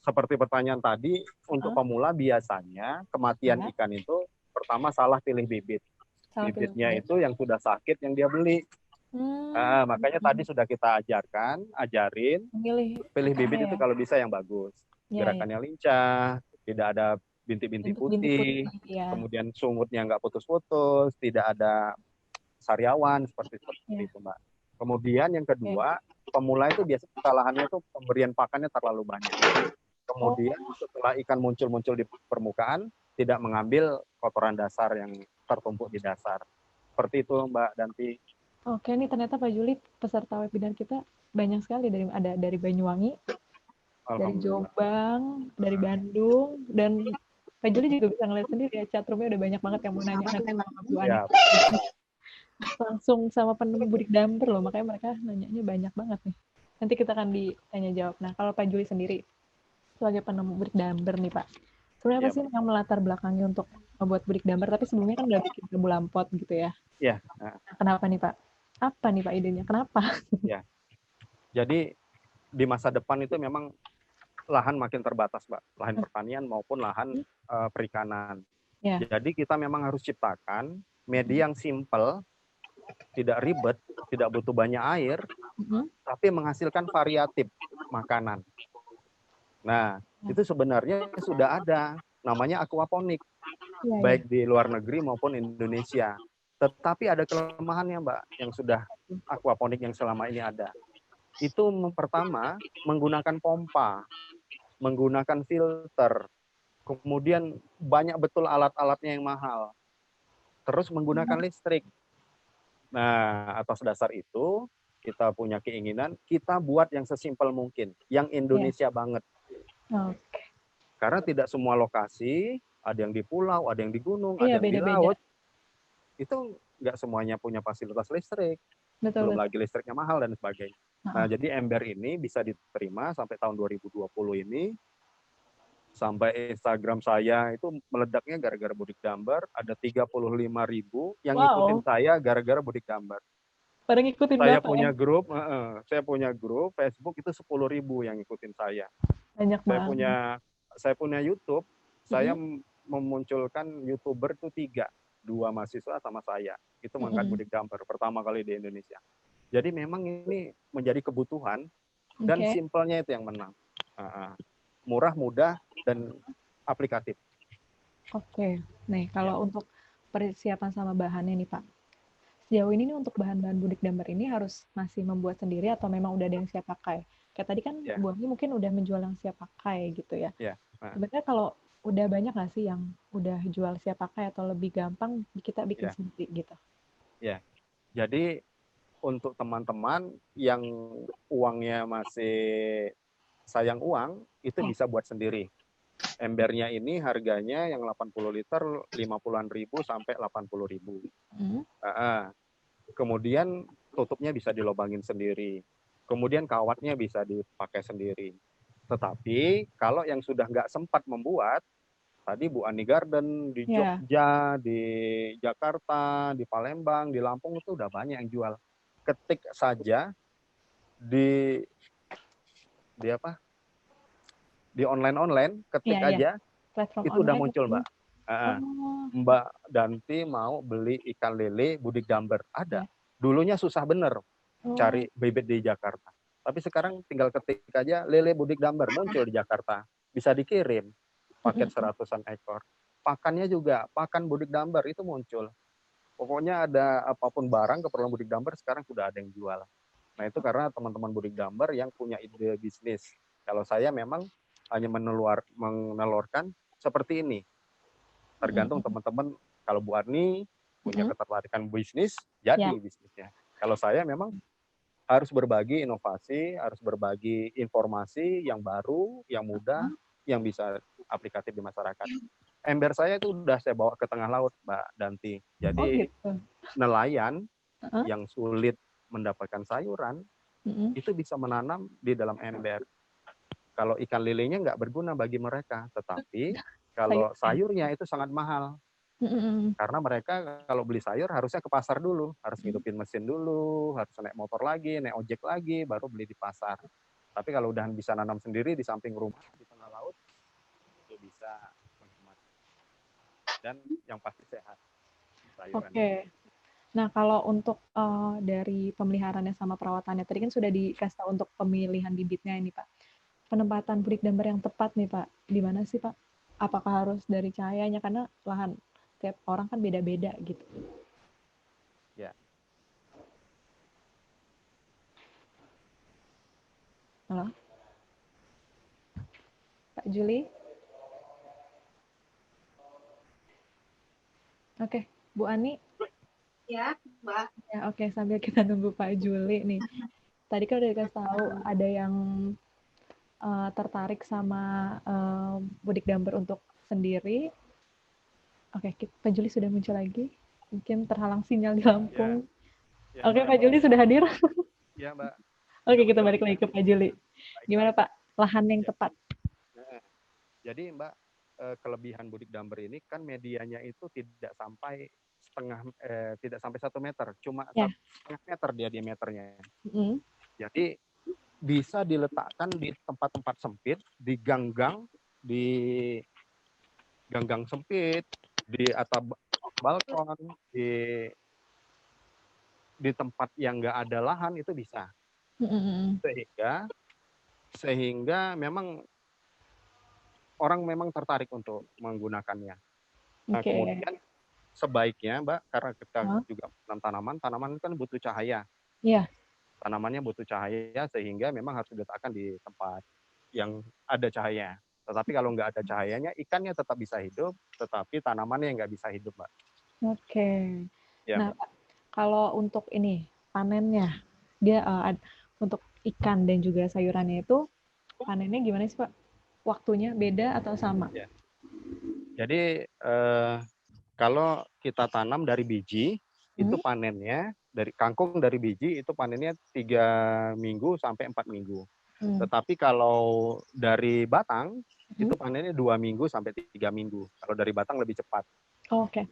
seperti pertanyaan tadi, untuk pemula biasanya kematian ikan itu pertama salah pilih bibit. Bibitnya itu yang sudah sakit yang dia beli. Makanya tadi sudah kita ajarin, pilih bibit itu kalau bisa yang bagus. Gerakannya lincah, tidak ada bintik-bintik putih, kemudian sungutnya nggak putus-putus, tidak ada sariawan, seperti itu, Mbak. Kemudian yang kedua, pemula itu biasa kesalahannya itu pemberian pakannya terlalu banyak. Kemudian setelah ikan muncul di permukaan, tidak mengambil kotoran dasar yang tertumpuk di dasar. Seperti itu, Mbak Danti. Oke, nih ternyata Pak Juli peserta webinar kita banyak sekali, ada dari Banyuwangi, dari Jombang, dari Bandung, dan Pak Juli juga bisa ngeliat sendiri ya, chatroomnya udah banyak banget yang mau nanya sama Bu Ani. Langsung sama penemu Budik Damber loh, makanya mereka nanyanya banyak banget nih. Nanti kita akan ditanya jawab. Nah, kalau Pak Juli sendiri sebagai penemu Budik Damber nih Pak, sebenarnya apa sih yang melatar belakangnya untuk membuat Budik Damber? Tapi sebelumnya kan udah bikin Tebu Lampot gitu ya. Iya. Nah, kenapa nih Pak? Apa nih Pak idenya? Kenapa? Ya. Jadi di masa depan itu memang lahan makin terbatas, Mbak. Lahan pertanian maupun lahan perikanan. Jadi kita memang harus ciptakan media yang simple, tidak ribet, tidak butuh banyak air, tapi menghasilkan variatif makanan. Nah, itu sebenarnya sudah ada, namanya aquaponik, baik di luar negeri maupun Indonesia. Tetapi ada kelemahannya, Mbak, yang sudah aquaponik yang selama ini ada. Itu pertama, menggunakan pompa, menggunakan filter, kemudian banyak betul alat-alatnya yang mahal. Terus menggunakan listrik. Nah, atas dasar itu, kita punya keinginan, kita buat yang sesimpel mungkin, yang Indonesia banget. Karena tidak semua lokasi, ada yang di pulau, ada yang di gunung, ada yang di laut, itu nggak semuanya punya fasilitas listrik. Belum lagi listriknya mahal dan sebagainya. Nah, jadi ember ini bisa diterima sampai tahun 2020 ini. Sampai Instagram saya itu meledaknya gara-gara Budik Damber. Ada 35.000 yang ngikutin saya gara-gara Budik Damber. Pada ngikutin saya punya grup, saya punya grup Facebook itu 10.000 yang ngikutin saya. Banyak banget. Saya punya YouTube. Saya memunculkan YouTuber itu 3. 2 mahasiswa sama saya. Itu mengangkat Budik Damber pertama kali di Indonesia. Jadi memang ini menjadi kebutuhan dan simpelnya itu yang menang. Murah, mudah, dan aplikatif. Oke. Nih, kalau untuk persiapan sama bahannya nih Pak. Sejauh ini nih untuk bahan-bahan Budik Damber ini harus masih membuat sendiri atau memang udah ada yang siap pakai? Kayak tadi kan Bu Ani mungkin udah menjual yang siap pakai gitu ya. Sebenarnya kalau udah banyak nggak sih yang udah jual siap pakai atau lebih gampang kita bikin sendiri gitu? Ya, jadi untuk teman-teman yang uangnya masih sayang uang, itu bisa buat sendiri. Embernya ini harganya yang 80 liter 50-an ribu sampai 80.000. Kemudian tutupnya bisa dilobangin sendiri. Kemudian kawatnya bisa dipakai sendiri. Tetapi kalau yang sudah nggak sempat membuat, tadi Bu Ani Garden di Jogja, di Jakarta, di Palembang, di Lampung itu udah banyak yang jual. Ketik saja di online, ketik aja, itu udah muncul, Mbak. Mbak Danti mau beli ikan lele Budik Damber. Ada. Dulunya susah bener cari bibit di Jakarta. Tapi sekarang tinggal ketik aja lele Budik Damber muncul di Jakarta. Bisa dikirim paket 100-an ekor. Pakannya juga, pakan Budik Damber itu muncul. Pokoknya ada apapun barang keperluan Budik Damber sekarang sudah ada yang jual. Nah itu karena teman-teman Budik Damber yang punya ide bisnis. Kalau saya memang hanya menelurkan seperti ini. Tergantung teman-teman, kalau Bu Arni punya ketertarikan bisnis, jadi bisnisnya. Kalau saya memang harus berbagi inovasi, harus berbagi informasi yang baru, yang mudah, yang bisa aplikatif di masyarakat. Ember saya itu udah saya bawa ke tengah laut, Mbak Danti. Jadi nelayan yang sulit mendapatkan sayuran, itu bisa menanam di dalam ember. Kalau ikan lelenya nggak berguna bagi mereka, tetapi kalau sayurnya itu sangat mahal. Karena mereka kalau beli sayur harusnya ke pasar dulu, harus ngidupin mesin dulu, harus naik motor lagi, naik ojek lagi, baru beli di pasar. Tapi kalau udah bisa nanam sendiri di samping rumah di tengah laut, itu bisa menghemat. Dan yang pasti sehat. Oke. Nah, kalau untuk dari pemeliharaannya sama perawatannya, tadi kan sudah dikasih tahu untuk pemilihan bibitnya ini, Pak. Penempatan Budik Damber yang tepat nih, Pak, di mana sih, Pak? Apakah harus dari cahayanya? Karena lahan tiap orang kan beda-beda gitu. Ya. Halo? Pak Juli? Oke, Bu Ani? Ya, Mbak. Ya, oke, sambil kita nunggu Pak Juli nih. Tadi kan udah dikasih tahu ada yang tertarik sama Budik Damber untuk sendiri. Oke, Pak Juli sudah muncul lagi. Mungkin terhalang sinyal di Lampung. Ya, oke, Pak Juli sudah hadir. Ya, Mbak. Oke, kita balik lagi ke Pak Juli. Gimana, Pak? Lahan yang tepat. Jadi, Mbak, kelebihan Budik Damber ini kan medianya itu tidak sampai 1 meter, cuma 1,5 meter dia diameternya. Jadi bisa diletakkan di tempat-tempat sempit, di ganggang sempit, di atas balkon, di tempat yang nggak ada lahan itu bisa. Sehingga memang orang memang tertarik untuk menggunakannya. Nah, kemudian sebaiknya, Mbak, karena kita juga menanam tanaman kan butuh cahaya. Iya. Tanamannya butuh cahaya sehingga memang harus diletakkan di tempat yang ada cahaya. Tetapi kalau nggak ada cahayanya, ikannya tetap bisa hidup, tetapi tanamannya nggak bisa hidup, Mbak. Oke. Ya, nah, Mbak, kalau untuk ini panennya, dia untuk ikan dan juga sayurannya itu panennya gimana sih, Pak? Waktunya beda atau sama? Ya. Jadi kalau kita tanam dari biji, itu panennya dari kangkung dari biji itu panennya 3 minggu sampai 4 minggu. Tetapi kalau dari batang itu panennya 2 minggu sampai 3 minggu. Kalau dari batang lebih cepat. Oke.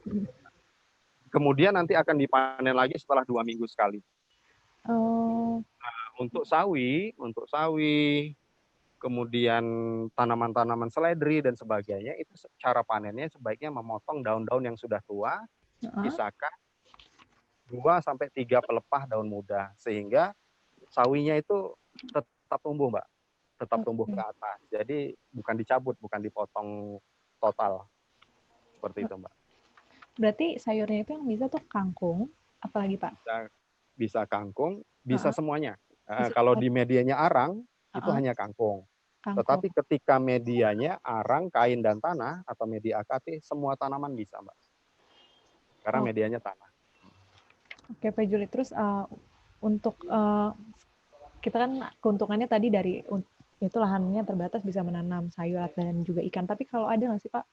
Kemudian nanti akan dipanen lagi setelah 2 minggu sekali. Oh. Nah, untuk sawi, kemudian tanaman-tanaman seledri dan sebagainya, itu cara panennya sebaiknya memotong daun-daun yang sudah tua, sisakan 2-3 pelepah daun muda, sehingga sawinya itu tetap tumbuh, Mbak. Tetap tumbuh ke atas. Jadi bukan dicabut, bukan dipotong total. Seperti itu, Mbak. Berarti sayurnya itu yang bisa tuh kangkung, apalagi, Pak? Bisa kangkung, bisa semuanya. Kalau di medianya arang, itu hanya kangkung. Tetapi ketika medianya arang, kain, dan tanah, atau media AKT, semua tanaman bisa, Mbak. Karena medianya tanah. Oke, Pak Juli. Terus untuk kita kan keuntungannya tadi dari itu lahannya terbatas bisa menanam sayur dan juga ikan. Tapi kalau ada nggak sih, Pak,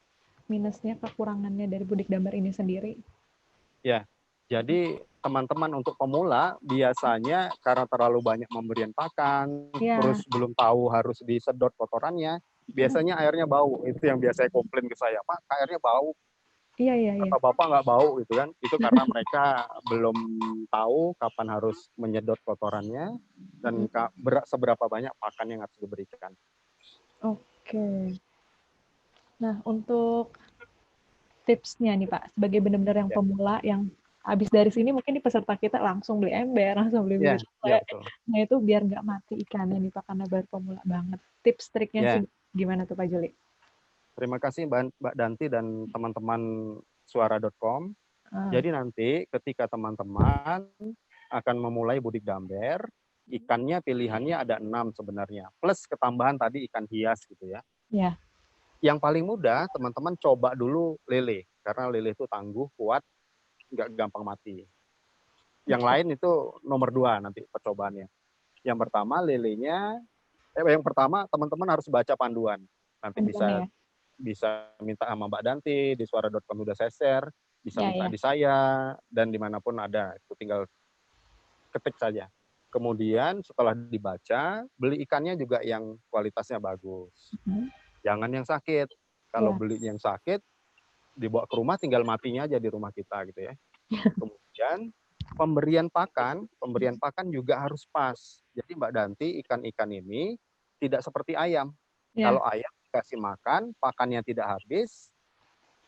minusnya, kekurangannya dari Budik Damber ini sendiri? Ya, jadi teman-teman untuk pemula biasanya karena terlalu banyak memberikan pakan, terus belum tahu harus disedot kotorannya, biasanya airnya bau. Itu yang biasanya komplain ke saya, Pak, airnya bau. Iya. Kata Bapak nggak bau gitu kan. Itu karena mereka belum tahu kapan harus menyedot kotorannya dan seberapa banyak pakan yang harus diberikan. Oke. Nah, untuk tipsnya nih, Pak, sebagai benar-benar yang pemula yang habis dari sini mungkin di peserta kita langsung beli ember, langsung beli Iya, bibit iya tele. betul. Nah itu biar nggak mati ikannya nih Pak, karena baru pemula banget. Tips triknya Ya, sih gimana tuh Pak Juli? terima kasih Mbak Danti dan teman-teman suara.com. Ah, Jadi nanti ketika teman-teman akan memulai budik damber, ikannya pilihannya ada 6 sebenarnya. Plus ketambahan tadi ikan hias gitu ya. ya, Yang paling mudah teman-teman coba dulu lele. Karena lele itu tangguh, kuat, nggak gampang mati. Yang lain itu nomor 2 nanti percobaannya. Yang pertama lelenya, yang pertama teman-teman harus baca panduan. Nanti panduannya bisa ya. bisa minta sama Mbak Danti, di suara.com udah saya share, bisa Ya, minta ya. di saya, dan dimanapun ada, itu tinggal ketik saja. Kemudian setelah dibaca, beli ikannya juga yang kualitasnya bagus. Hmm. Jangan yang sakit. Kalau Ya. beli yang sakit, dibawa ke rumah tinggal matinya aja di rumah kita gitu ya. Kemudian pemberian pakan juga harus pas. Jadi Mbak Danti, ikan-ikan ini tidak seperti ayam. Ya. Kalau ayam dikasih makan, pakannya tidak habis,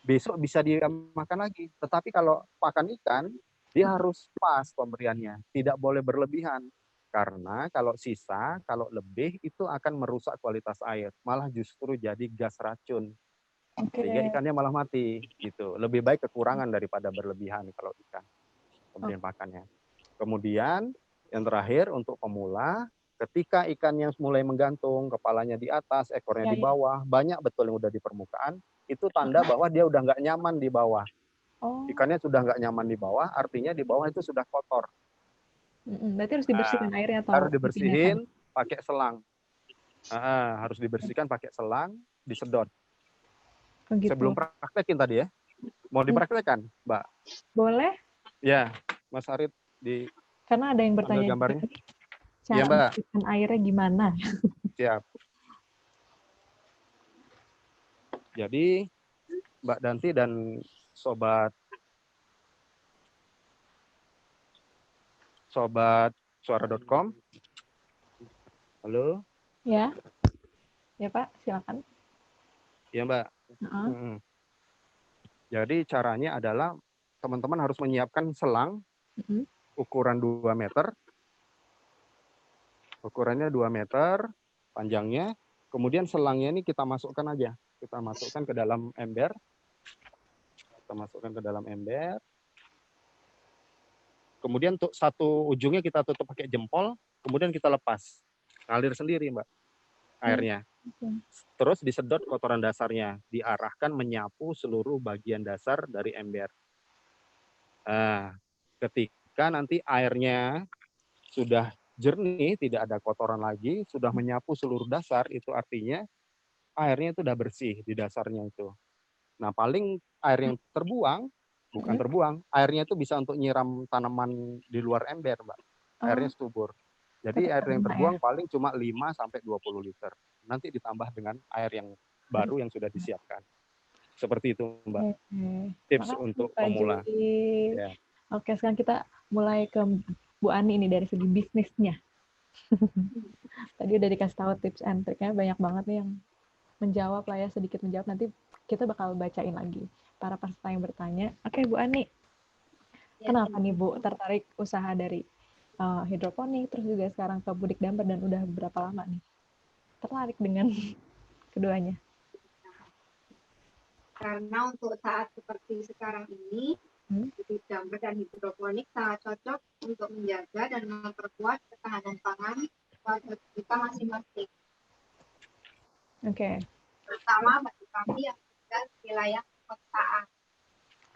besok bisa dimakan lagi. Tetapi kalau pakan ikan, dia harus pas pemberiannya, tidak boleh berlebihan. Karena kalau sisa, kalau lebih itu akan merusak kualitas air, malah justru jadi gas racun. Sehingga Oke. ikannya malah mati gitu. Lebih baik kekurangan daripada berlebihan kalau ikan pemberian pakannya. Kemudian yang terakhir untuk pemula, ketika ikannya mulai menggantung, kepalanya di atas, ekornya Ya, di ya. bawah, banyak betul yang udah di permukaan, itu tanda bahwa dia udah nggak nyaman di bawah. Oh, Ikannya sudah nggak nyaman di bawah, artinya di bawah itu sudah kotor. berarti harus Nah, dibersihkan airnya harus atau dipindahkan? dibersihin pakai selang. Harus dibersihkan pakai selang, disedot. Oh gitu. Sebelum praktekin tadi ya, mau dipraktekkan, Mbak? Boleh? Ya, Mas Arit di Karena ada yang ambil bertanya juga gambarnya. nih, Iya, cara Mbak. membersihkan airnya gimana? Siap. Jadi Mbak Danti dan sobat suara.com. Halo? Ya, ya Pak, silakan. Iya, Mbak. Heeh. Jadi caranya adalah teman-teman harus menyiapkan selang Mm-mm. ukuran 2 meter. Ukurannya 2 meter panjangnya. Kemudian selangnya ini kita masukkan aja. Kita masukkan ke dalam ember. Kita masukkan ke dalam ember. Kemudian untuk satu ujungnya kita tutup pakai jempol, kemudian kita lepas. Ngalir sendiri, Mbak, airnya. Terus disedot kotoran dasarnya, diarahkan menyapu seluruh bagian dasar dari ember. Nah, ketika nanti airnya sudah jernih, tidak ada kotoran lagi, sudah menyapu seluruh dasar, itu artinya airnya itu sudah bersih di dasarnya itu. Nah, paling air yang terbuang, bukan terbuang, airnya itu bisa untuk nyiram tanaman di luar ember, Mbak. Airnya Oh, subur. Jadi tetap air yang terbuka ya. terbuang paling cuma 5 sampai 20 liter. Nanti ditambah dengan air yang baru yang sudah disiapkan. Seperti itu, Mbak. Oke. Tips Makasih untuk Pak pemula. Juli. Ya. Oke, sekarang kita mulai ke Bu Ani ini dari segi bisnisnya. Tadi udah dikasih tahu tips and triknya, banyak banget nih yang menjawab lah ya, sedikit menjawab. Nanti kita bakal bacain lagi para peserta yang bertanya. Oke, Bu Ani, kenapa nih Bu tertarik usaha dari hidroponik, terus juga sekarang ke budik damber, dan udah berapa lama nih tertarik dengan keduanya? Karena untuk saat seperti sekarang ini, budik damber dan hidroponik sangat cocok untuk menjaga dan memperkuat ketahanan pangan warga kita masing-masing. Oke. Terutama bagi kami yang tinggal di wilayah perkotaan.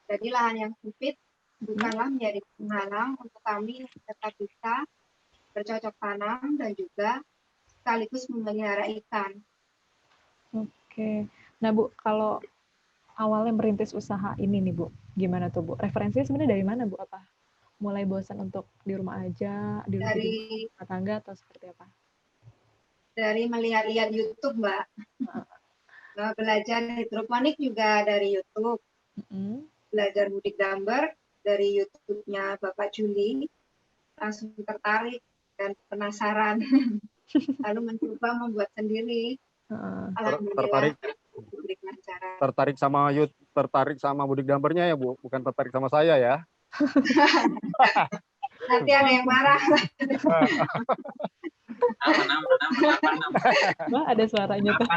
Jadi lahan yang sempit bukanlah menjadi penghalang untuk kami tetap bisa bercocok tanam dan juga sekaligus memelihara ikan. Oke. Nah Bu, kalau awalnya merintis usaha ini nih Bu, gimana tuh Bu? Referensinya sebenarnya dari mana Bu? Apa mulai bosan untuk di rumah aja, di rumah tangga, atau seperti apa? Dari melihat-lihat YouTube, Mbak. Belajar hidroponik juga dari YouTube. Belajar budik damber dari YouTube-nya Bapak Juli. Langsung tertarik dan penasaran. Lalu mencoba membuat sendiri. Alhamdulillah. Tertarik sama budik dambernya ya Bu, bukan tertarik sama saya ya? Nanti ada yang marah. Wah, ada suaranya tuh.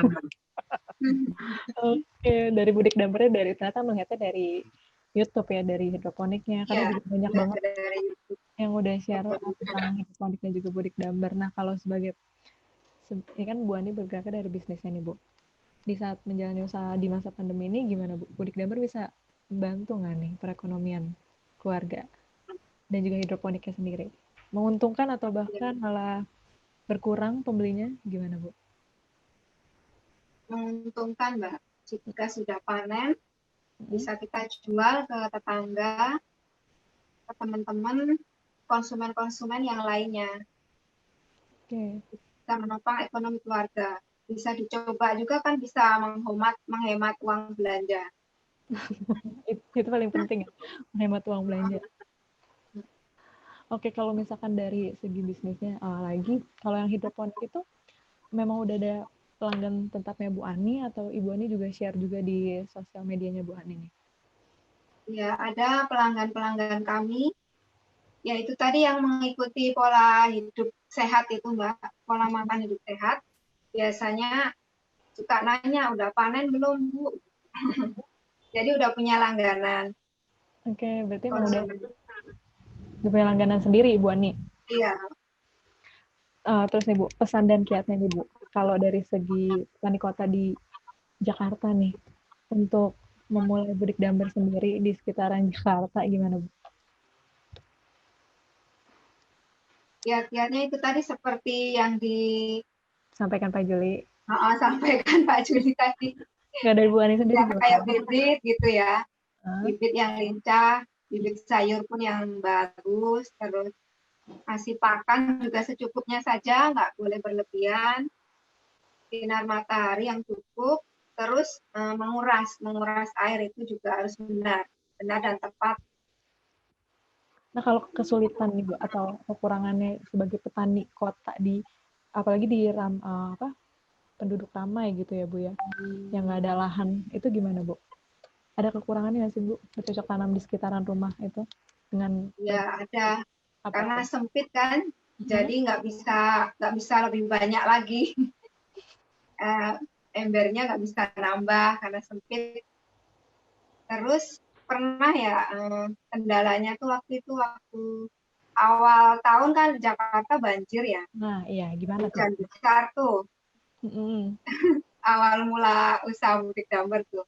Oke, dari Budik Dambernya dari ternyata melihatnya dari YouTube ya, dari hidroponiknya. Karena Iya, juga banyak banget dari YouTube. yang udah share tentang hidroponik dan juga Budik Damber. Nah, kalau sebagai ini kan Bu Ani bergerak dari bisnisnya nih Bu. Di saat menjalani usaha di masa pandemi ini gimana Bu? Budik Damber bisa membantu nggak nih perekonomian keluarga dan juga hidroponiknya sendiri? Menguntungkan atau bahkan malah berkurang pembelinya gimana Bu? Menguntungkan Mbak. Jika sudah panen, bisa kita jual ke tetangga, ke teman-teman, konsumen-konsumen yang lainnya. Oke. Bisa menopang ekonomi keluarga. Bisa dicoba juga kan bisa menghemat uang belanja. Itu paling penting ya, menghemat uang belanja. Oke, kalau misalkan dari segi bisnisnya lagi, kalau yang hidroponik itu memang udah ada pelanggan tetapnya Bu Ani atau Ibu Ani juga share juga di sosial medianya Bu Ani nih? Ya, ada pelanggan-pelanggan kami, yaitu tadi yang mengikuti pola hidup sehat itu Mbak, pola makan hidup sehat. Biasanya suka nanya, udah panen belum Bu? Jadi udah punya langganan. Oke, berarti emang udah punya langganan sendiri Ibu Ani. Iya. Terus nih Bu, pesan dan kiatnya nih Bu, kalau dari segi petani kota di Jakarta nih, untuk memulai Budik Damber sendiri di sekitaran Jakarta gimana Bu? Kiat-kiatnya itu tadi seperti yang Sampaikan Pak Juli. sampaikan Pak Juli tadi. Nggak dari Bu Ani sendiri Ya, kayak bibit gitu ya. Bibit yang lincah, bibit sayur pun yang bagus, terus kasih pakan juga secukupnya saja, nggak boleh berlebihan, sinar matahari yang cukup, terus menguras air itu juga harus benar dan tepat. Nah, kalau kesulitan nih Bu atau kekurangannya sebagai petani kota di apalagi di penduduk ramai gitu ya Bu ya, yang nggak ada lahan, itu gimana Bu? Ada kekurangannya nggak sih Bu bercocok tanam di sekitaran rumah itu dengan Ya ada, karena itu? sempit kan, jadi nggak bisa lebih banyak lagi. Embernya nggak bisa nambah karena sempit. Terus pernah ya kendalanya tuh waktu awal tahun kan Jakarta banjir ya. Nah iya, gimana tuh? Hujan besar tuh. Awal mula usaha Budik Damber tuh.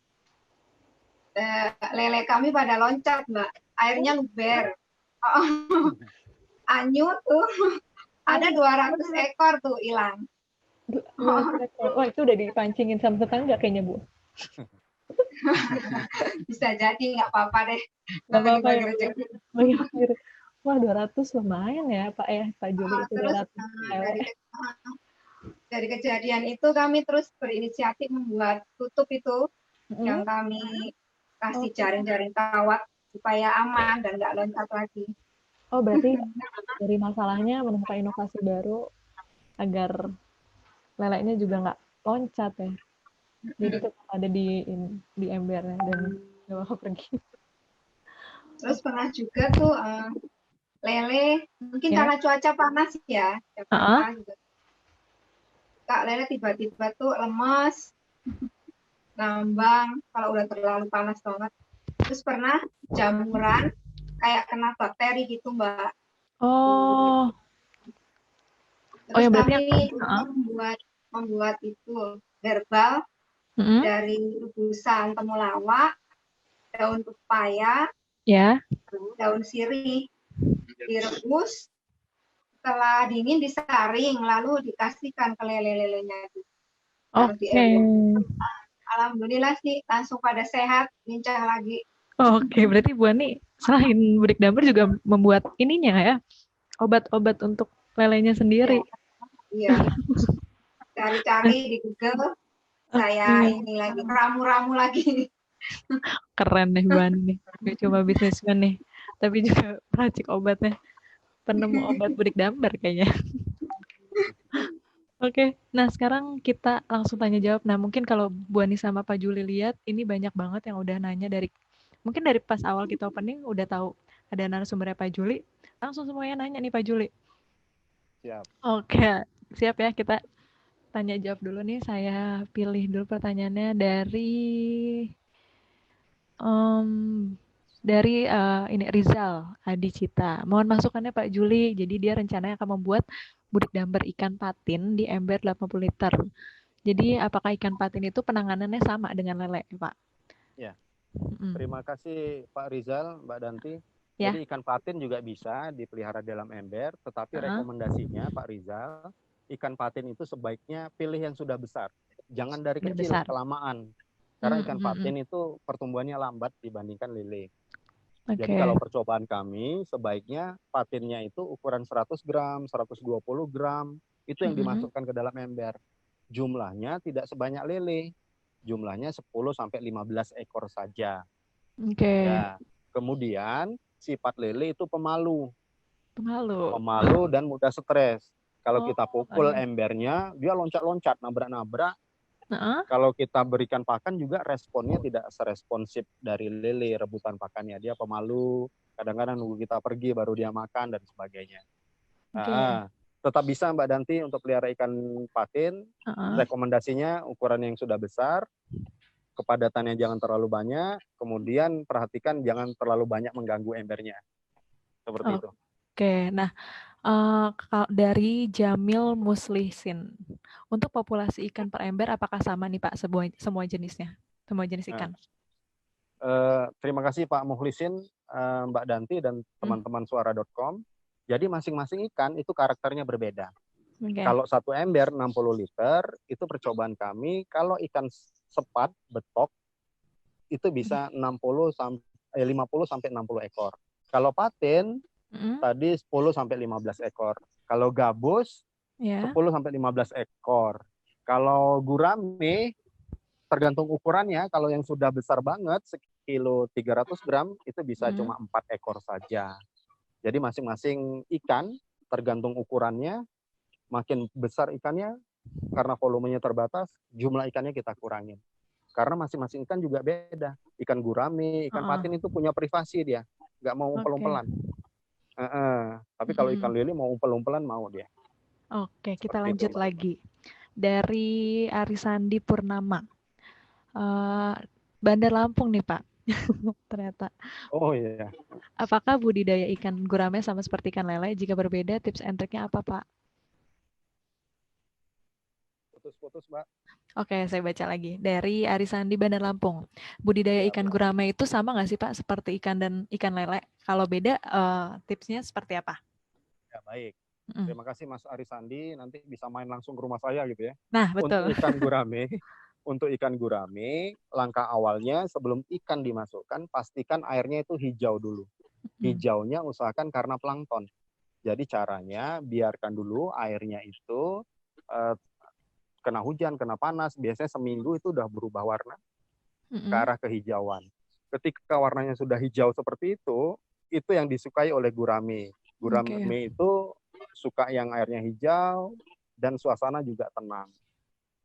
Lele kami pada loncat Mbak, airnya luber. Anyu tuh ada 200 ekor tuh hilang. Wah itu udah dipancingin sama tetangga kayaknya Bu. Bisa jadi, nggak apa-apa deh. Nggak apa-apa ya. Wah 200 lumayan ya Pak Juli itu terus 200. Dari kejadian itu kami terus berinisiatif membuat tutup itu yang kami kasih jaring-jaring kawat supaya aman dan nggak loncat lagi. Oh berarti dari masalahnya menemukan inovasi baru agar leleknya juga nggak loncat ya. Jadi tetap ada di embernya dan nggak mau pergi. Terus pernah juga tuh lele, mungkin karena cuaca panas ya, Jakarta juga. Kak lele tiba-tiba tuh lemes, ngambang kalau udah terlalu panas banget. Terus pernah jamuran kayak kena bakteri gitu Mbak. Terus kami membuat itu herbal dari rebusan temulawak, daun pepaya, daun sirih, direbus, setelah dingin disaring, lalu dikasihkan ke lele-lelenya itu. Alhamdulillah sih langsung pada sehat, lincah lagi. Oke, berarti Bu Ani selain Budik Damber juga membuat ininya ya, obat-obat untuk lelenya sendiri. Iya. Cari-cari di Google, saya ini lagi ramu-ramu lagi. Keren nih Bu Ani, gak cuma bisnismen nih, tapi juga peracik obatnya, penemu obat Budik Damber kayaknya. Oke, nah sekarang kita langsung tanya jawab. Nah mungkin kalau Bu Ani sama Pak Juli lihat, ini banyak banget yang udah nanya mungkin dari pas awal kita opening udah tahu ada narasumbernya Pak Juli. Langsung semuanya nanya nih Pak Juli. Siap. Oke, siap ya, kita tanya jawab dulu nih. Saya pilih dulu pertanyaannya dari ini Rizal Adi Cita. Mohon masukannya Pak Juli. Jadi dia rencananya akan membuat budik damber ikan patin di ember 80 liter. Jadi apakah ikan patin itu penanganannya sama dengan lele, Pak? Ya. Mm. Terima kasih Pak Rizal, Mbak Danti. Ya. Jadi ikan patin juga bisa dipelihara dalam ember, tetapi rekomendasinya Pak Rizal, ikan patin itu sebaiknya pilih yang sudah besar. Jangan dari kecil, Besar. kelamaan. Karena ikan patin itu pertumbuhannya lambat dibandingkan lele. Okay. Jadi kalau percobaan kami, sebaiknya patinnya itu ukuran 100 gram, 120 gram, itu yang dimasukkan ke dalam ember. Jumlahnya tidak sebanyak lele. Jumlahnya 10-15 ekor saja. Oke. Ya, kemudian sifat lele itu pemalu. Pemalu. Pemalu dan mudah stres. Kalau kita pukul iya. embernya, dia loncat-loncat, nabrak-nabrak. Kalau kita berikan pakan juga responnya tidak seresponsif dari lele, rebutan pakannya. Dia pemalu, kadang-kadang nunggu kita pergi baru dia makan dan sebagainya. Tetap bisa Mbak Danti untuk pelihara ikan patin. Rekomendasinya ukuran yang sudah besar, kepadatannya jangan terlalu banyak, kemudian perhatikan jangan terlalu banyak mengganggu embernya. Seperti itu. Oke, nah dari Jamil Muslisin, untuk populasi ikan per ember apakah sama nih Pak semua jenisnya, semua jenis ikan? Terima kasih Pak Muhlisin, Mbak Danti dan teman-teman suara.com. Jadi masing-masing ikan itu karakternya berbeda. Okay. Kalau satu ember 60 liter, itu percobaan kami, kalau ikan sepat, betok, itu bisa 50-60 ekor. Kalau patin, tadi 10-15 ekor. Kalau gabus, 10-15 ekor. Kalau gurame, tergantung ukurannya, kalau yang sudah besar banget, sekilo 300 gram, itu bisa cuma 4 ekor saja. Jadi masing-masing ikan, tergantung ukurannya, makin besar ikannya, karena volumenya terbatas, jumlah ikannya kita kurangin. Karena masing-masing ikan juga beda. Ikan gurame, ikan patin itu punya privasi dia. Nggak mau umpel-umpelan. Tapi kalau ikan lele mau umpel-umpelan, mau dia. Oke, kita lanjut lagi. Dari Arisandi Purnama. Bandar Lampung nih Pak. Ternyata. Oh iya. Apakah budidaya ikan gurame sama seperti ikan lele? Jika berbeda, tips and triknya apa Pak? Putus-putus, Mbak. Oke, saya baca lagi. Dari Arisandi Bandar Lampung. Budidaya ikan gurame itu sama nggak sih Pak seperti ikan dan ikan lele? Kalau beda, tipsnya seperti apa? Ya, baik. Terima kasih Mas Arisandi. Nanti bisa main langsung ke rumah saya gitu ya. Nah, betul. Untuk ikan gurame, langkah awalnya sebelum ikan dimasukkan, pastikan airnya itu hijau dulu. Hijaunya usahakan karena plankton. Jadi caranya biarkan dulu airnya itu kena hujan, kena panas, biasanya seminggu itu udah berubah warna ke arah kehijauan. Ketika warnanya sudah hijau seperti itu yang disukai oleh gurame. Gurame itu suka yang airnya hijau dan suasana juga tenang.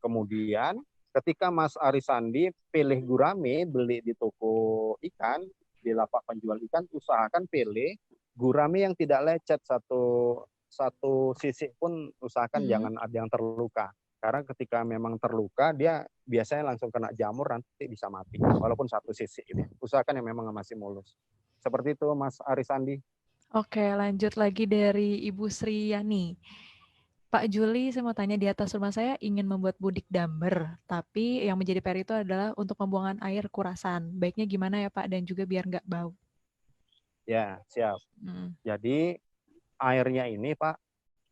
Kemudian ketika Mas Arisandi pilih gurame, beli di toko ikan, di lapak penjual ikan, usahakan pilih gurame yang tidak lecet, satu sisik pun usahakan jangan ada yang terluka. Karena ketika memang terluka, dia biasanya langsung kena jamur, nanti bisa mati. Walaupun satu sisik. Usahakan yang memang masih mulus. Seperti itu Mas Arisandi. Oke, lanjut lagi dari Ibu Sriyani. Pak Juli, saya mau tanya, di atas rumah saya ingin membuat budik damber, tapi yang menjadi PR itu adalah untuk pembuangan air kurasan. Baiknya gimana ya Pak, dan juga biar nggak bau? Ya, siap. Jadi airnya ini Pak,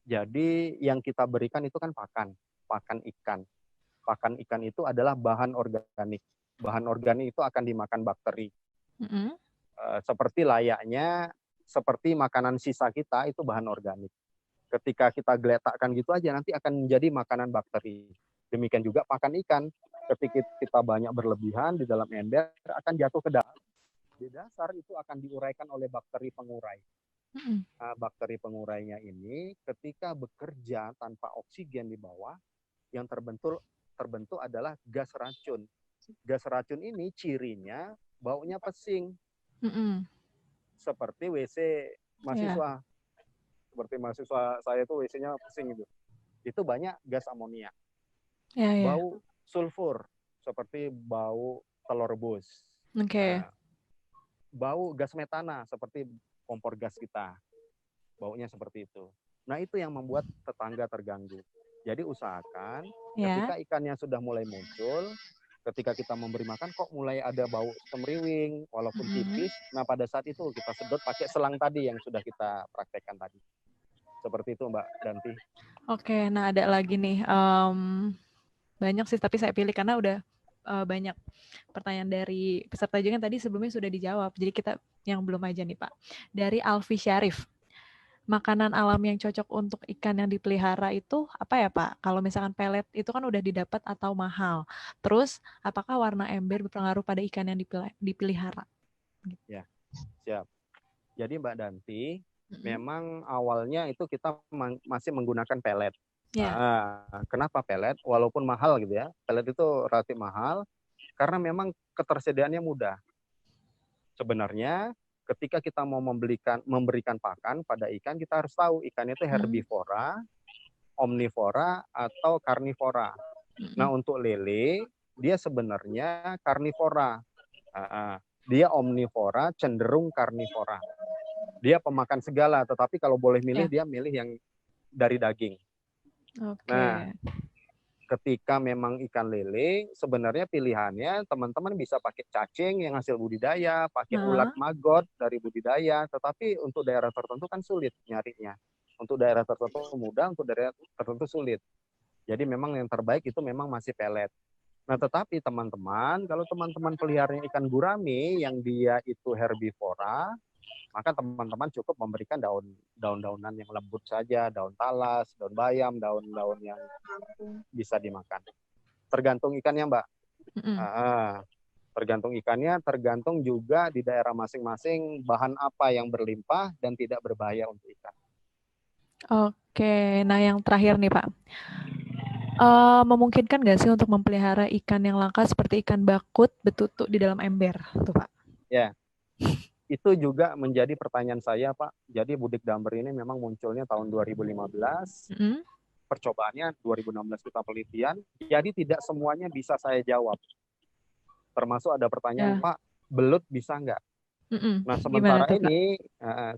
jadi yang kita berikan itu kan pakan ikan. Pakan ikan itu adalah bahan organik. Bahan organik itu akan dimakan bakteri. Seperti layaknya, seperti makanan sisa kita itu bahan organik. Ketika kita geletakkan gitu aja, nanti akan menjadi makanan bakteri. Demikian juga pakan ikan. Ketika kita banyak berlebihan di dalam ember, akan jatuh ke dalam. Di dasar itu akan diuraikan oleh bakteri pengurai. Nah, bakteri pengurainya ini ketika bekerja tanpa oksigen di bawah, yang terbentuk adalah gas racun. Gas racun ini cirinya baunya pesing. seperti WC Iya. mahasiswa. Seperti mahasiswa saya itu WC-nya pusing gitu. Itu banyak gas amonia. Iya, iya. Bau sulfur seperti bau telur rebus. Oke. Nah, bau gas metana seperti kompor gas kita. Baunya seperti itu. Nah, itu yang membuat tetangga terganggu. Jadi usahakan Ya. ketika ikannya sudah mulai muncul, ketika kita memberi makan kok mulai ada bau semriwing walaupun tipis. Nah, pada saat itu kita sedot pakai selang tadi yang sudah kita praktekkan tadi. Seperti itu Mbak Danti. Oke, nah ada lagi nih. Banyak sih, tapi saya pilih karena udah banyak pertanyaan dari peserta juga yang tadi sebelumnya sudah dijawab. Jadi kita yang belum aja nih Pak. Dari Alfi Syarif. Makanan alam yang cocok untuk ikan yang dipelihara itu apa ya Pak? Kalau misalkan pelet itu kan udah didapat atau mahal. Terus apakah warna ember berpengaruh pada ikan yang dipelihara? Ya, siap. Jadi Mbak Danti, memang awalnya itu kita masih menggunakan pelet. Ya. Nah, kenapa pelet? Walaupun mahal gitu ya, pelet itu relatif mahal karena memang ketersediaannya mudah. Sebenarnya ketika kita mau memberikan pakan pada ikan, kita harus tahu ikan itu herbivora, omnivora, atau karnivora. Nah, untuk lele, dia sebenarnya karnivora. Dia omnivora, cenderung karnivora. Dia pemakan segala, tetapi kalau boleh milih, dia milih yang dari daging. Oke. Nah, ketika memang ikan lele, sebenarnya pilihannya teman-teman bisa pakai cacing yang hasil budidaya, pakai ulat maggot dari budidaya, tetapi untuk daerah tertentu kan sulit nyarinya. Untuk daerah tertentu mudah, untuk daerah tertentu sulit. Jadi memang yang terbaik itu memang masih pelet. Nah, tetapi teman-teman, kalau teman-teman peliharanya ikan gurame yang dia itu herbivora, maka teman-teman cukup memberikan daun-daunan yang lembut saja, daun talas, daun bayam, daun-daun yang bisa dimakan. Tergantung ikannya, Mbak. Tergantung ikannya, tergantung juga di daerah masing-masing bahan apa yang berlimpah dan tidak berbahaya untuk ikan. Oke, nah yang terakhir nih Pak. Memungkinkan nggak sih untuk memelihara ikan yang langka seperti ikan bakut, betutu di dalam ember, tuh Pak? Ya, itu juga menjadi pertanyaan saya Pak. Jadi Budik Damber ini memang munculnya tahun 2015. Percobaannya 2016 kita penelitian. Jadi tidak semuanya bisa saya jawab. Termasuk ada pertanyaan Pak, belut bisa nggak? Nah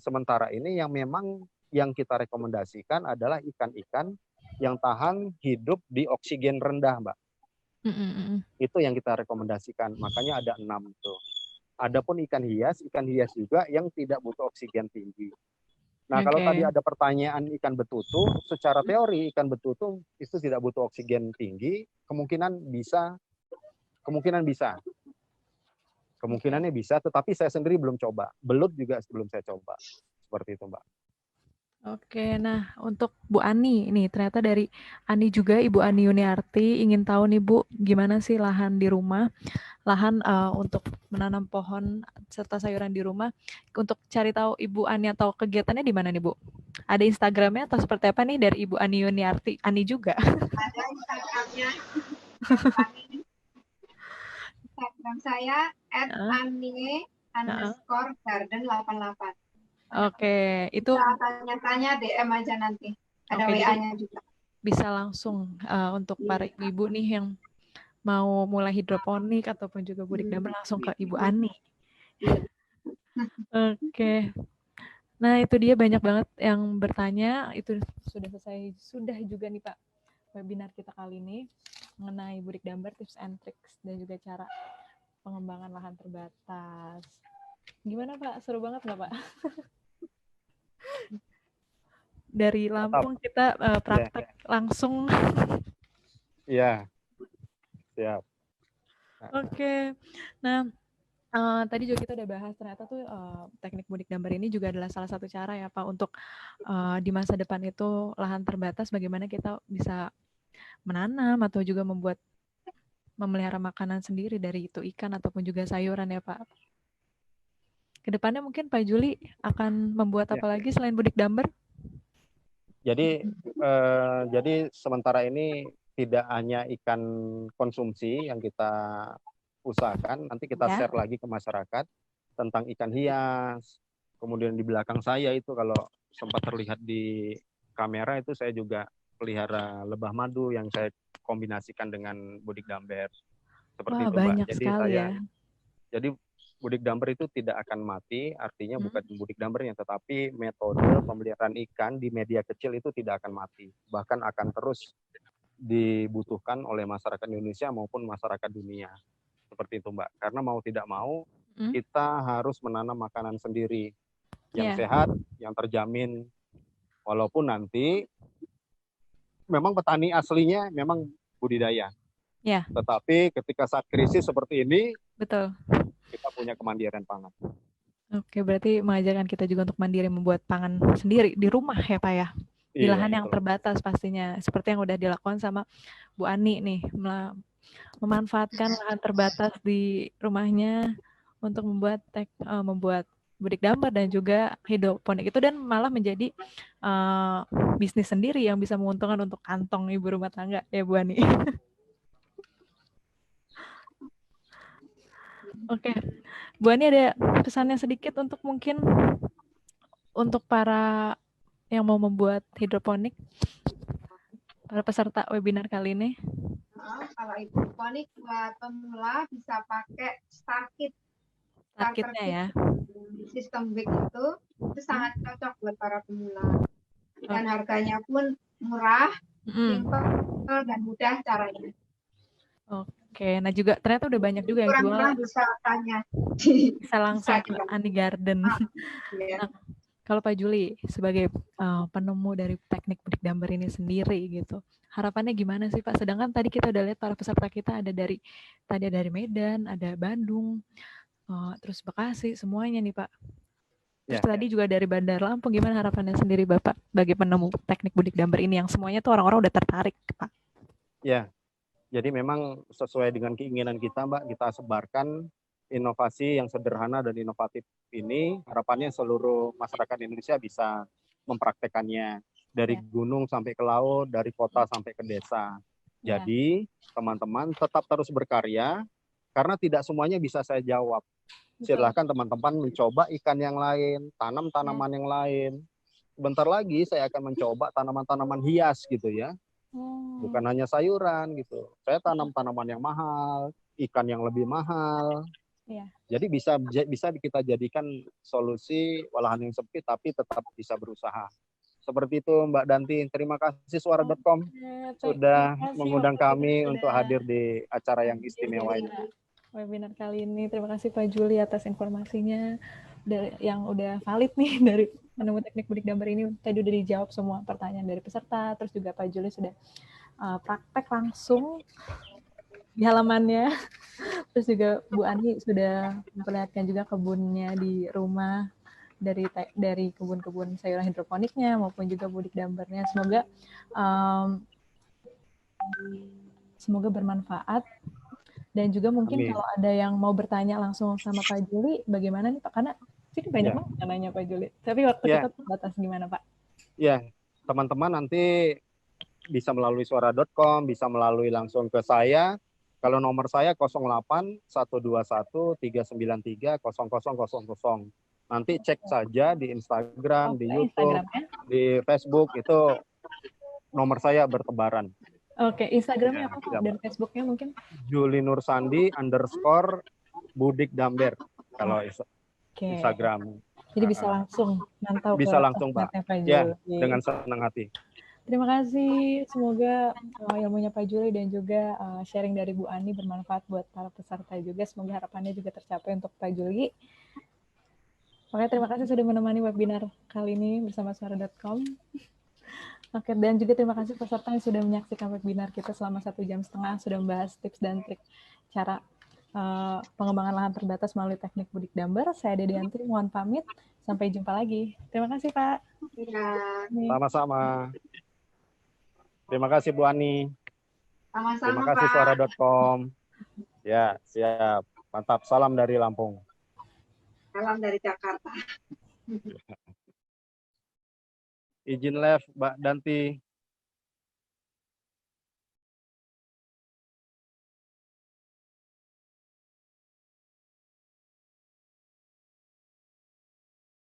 sementara ini yang memang yang kita rekomendasikan adalah ikan-ikan yang tahan hidup di oksigen rendah, Mbak. Itu yang kita rekomendasikan. Makanya ada 6 itu. Adapun ikan hias juga yang tidak butuh oksigen tinggi. Nah, kalau tadi ada pertanyaan ikan betutu, secara teori ikan betutu itu tidak butuh oksigen tinggi, kemungkinan bisa. Kemungkinannya bisa, tetapi saya sendiri belum coba. Belut juga belum saya coba. Seperti itu, Mbak. Oke, nah untuk Bu Ani, nih ternyata dari Ani juga, Ibu Ani Yuniarti, ingin tahu nih Bu, gimana sih lahan di rumah, lahan untuk menanam pohon serta sayuran di rumah. Untuk cari tahu Ibu Ani atau kegiatannya di mana nih Bu? Ada Instagramnya atau seperti apa nih dari Ibu Ani Yuniarti? Ani juga. Ada Instagramnya. Instagram saya @anie_garden88. Oke, itu bisa tanya-tanya DM aja nanti. Ada WA-nya juga. Bisa langsung untuk para ibu nih yang mau mulai hidroponik ataupun juga Budik Damber langsung ke Ibu Ani. Oke. Nah, itu dia banyak banget yang bertanya. Itu sudah selesai. Sudah juga nih Pak webinar kita kali ini mengenai Budik Damber, tips and tricks dan juga cara pengembangan lahan terbatas. Gimana Pak? Seru banget nggak Pak? Dari Lampung kita praktek langsung. Iya, siap. Oke, nah tadi juga kita udah bahas ternyata tuh teknik Budik Damber ini juga adalah salah satu cara ya Pak untuk di masa depan itu lahan terbatas bagaimana kita bisa menanam atau juga memelihara makanan sendiri dari itu ikan ataupun juga sayuran ya Pak. Kedepannya mungkin Pak Juli akan membuat apa lagi selain Budik Damber? Jadi sementara ini tidak hanya ikan konsumsi yang kita usahakan, nanti kita share lagi ke masyarakat tentang ikan hias, Kemudian di belakang saya itu kalau sempat terlihat di kamera itu saya juga pelihara lebah madu yang saya kombinasikan dengan Budik Damber. Seperti Wah, itu, Mbak. banyak sekali ya. Jadi Budik Damber itu tidak akan mati, artinya bukan Budik Dambernya, tetapi metode pemeliharaan ikan di media kecil itu tidak akan mati. Bahkan akan terus dibutuhkan oleh masyarakat Indonesia maupun masyarakat dunia. Seperti itu, Mbak. Karena mau tidak mau, kita harus menanam makanan sendiri yang sehat, yang terjamin. Walaupun nanti memang petani aslinya memang budidaya. Tetapi ketika saat krisis seperti ini, betul, kita punya kemandirian pangan. Oke, berarti mengajarkan kita juga untuk mandiri membuat pangan sendiri di rumah ya Pak ya? Di lahan yang terbatas pastinya. Seperti yang udah dilakukan sama Bu Ani nih, memanfaatkan lahan terbatas di rumahnya untuk membuat Budik Damber dan juga hidroponik itu, dan malah menjadi bisnis sendiri yang bisa menguntungkan untuk kantong ibu rumah tangga ya Bu Ani. Oke, Bu Ani ada pesannya sedikit untuk mungkin untuk para yang mau membuat hidroponik, para peserta webinar kali ini. Kalau hidroponik buat pemula bisa pakai Starkit. Starkitnya ya. Sistem WIC itu sangat cocok buat para pemula. Dan harganya pun murah, simpel dan mudah caranya. Oke, nah juga ternyata udah banyak juga yang jual. Bisa tanya. Bisa langsung ke Ani Garden. Nah, kalau Pak Juli sebagai penemu dari teknik Budik Damber ini sendiri gitu, harapannya gimana sih Pak? Sedangkan tadi kita udah lihat para peserta kita ada dari Medan, ada Bandung, terus Bekasi, semuanya nih Pak. Terus tadi juga dari Bandar Lampung, gimana harapannya sendiri Bapak bagi penemu teknik Budik Damber ini yang semuanya tuh orang-orang udah tertarik Pak? Ya, jadi memang sesuai dengan keinginan kita Mbak, kita sebarkan inovasi yang sederhana dan inovatif ini, harapannya seluruh masyarakat Indonesia bisa mempraktekannya dari gunung sampai ke laut, dari kota sampai ke desa. Jadi teman-teman tetap terus berkarya, karena tidak semuanya bisa saya jawab. Silahkan teman-teman mencoba ikan yang lain, tanam tanaman yang lain. Bentar lagi saya akan mencoba tanaman-tanaman hias gitu ya. Bukan hanya sayuran gitu. Saya tanam tanaman yang mahal, ikan yang lebih mahal. Jadi bisa kita jadikan solusi olahan yang sempit tapi tetap bisa berusaha. Seperti itu Mbak Danti. Terima kasih suara.com sudah mengundang kami untuk hadir di acara yang istimewa ini. Webinar kali ini. Terima kasih Pak Juli atas informasinya yang udah valid nih dari penemu teknik Budik Damber ini. Tadi udah dijawab semua pertanyaan dari peserta, terus juga Pak Juli sudah praktek langsung di halamannya. Terus juga Bu Ani sudah memperlihatkan juga kebunnya di rumah dari kebun-kebun sayuran hidroponiknya maupun juga Budik Dambernya. Semoga bermanfaat. Dan juga mungkin kalau ada yang mau bertanya langsung sama Pak Juli, bagaimana nih Pak? Karena sini banyak banget yang nanya Pak Juli. Tapi waktu kita terbatas, gimana Pak? Ya, teman-teman nanti bisa melalui suara.com, bisa melalui langsung ke saya. Kalau nomor saya 08 121 393 0000. Nanti cek saja di Instagram, di YouTube, di Facebook, itu nomor saya bertebaran. Oke, Instagramnya apa Pak? Dan Facebooknya mungkin? Juli Nursandi _Budik Damber kalau Instagram. Jadi bisa langsung mantau bisa langsung Pak. Ya, dengan senang hati. Terima kasih. Semoga ilmunya Pak Juli dan juga sharing dari Bu Ani bermanfaat buat para peserta juga. Semoga harapannya juga tercapai untuk Pak Juli. Makanya terima kasih sudah menemani webinar kali ini bersama suara.com. Oke, dan juga terima kasih peserta yang sudah menyaksikan webinar kita selama 1,5 jam, sudah membahas tips dan trik cara pengembangan lahan terbatas melalui teknik Budik Damber. Saya Dedianti, mohon pamit. Sampai jumpa lagi. Terima kasih, Pak. Sama-sama. Terima kasih, Bu Ani. Sama-sama, terima kasih, suara.com. Ya, siap. Mantap. Salam dari Lampung. Salam dari Jakarta. Izin live, Mbak Danti.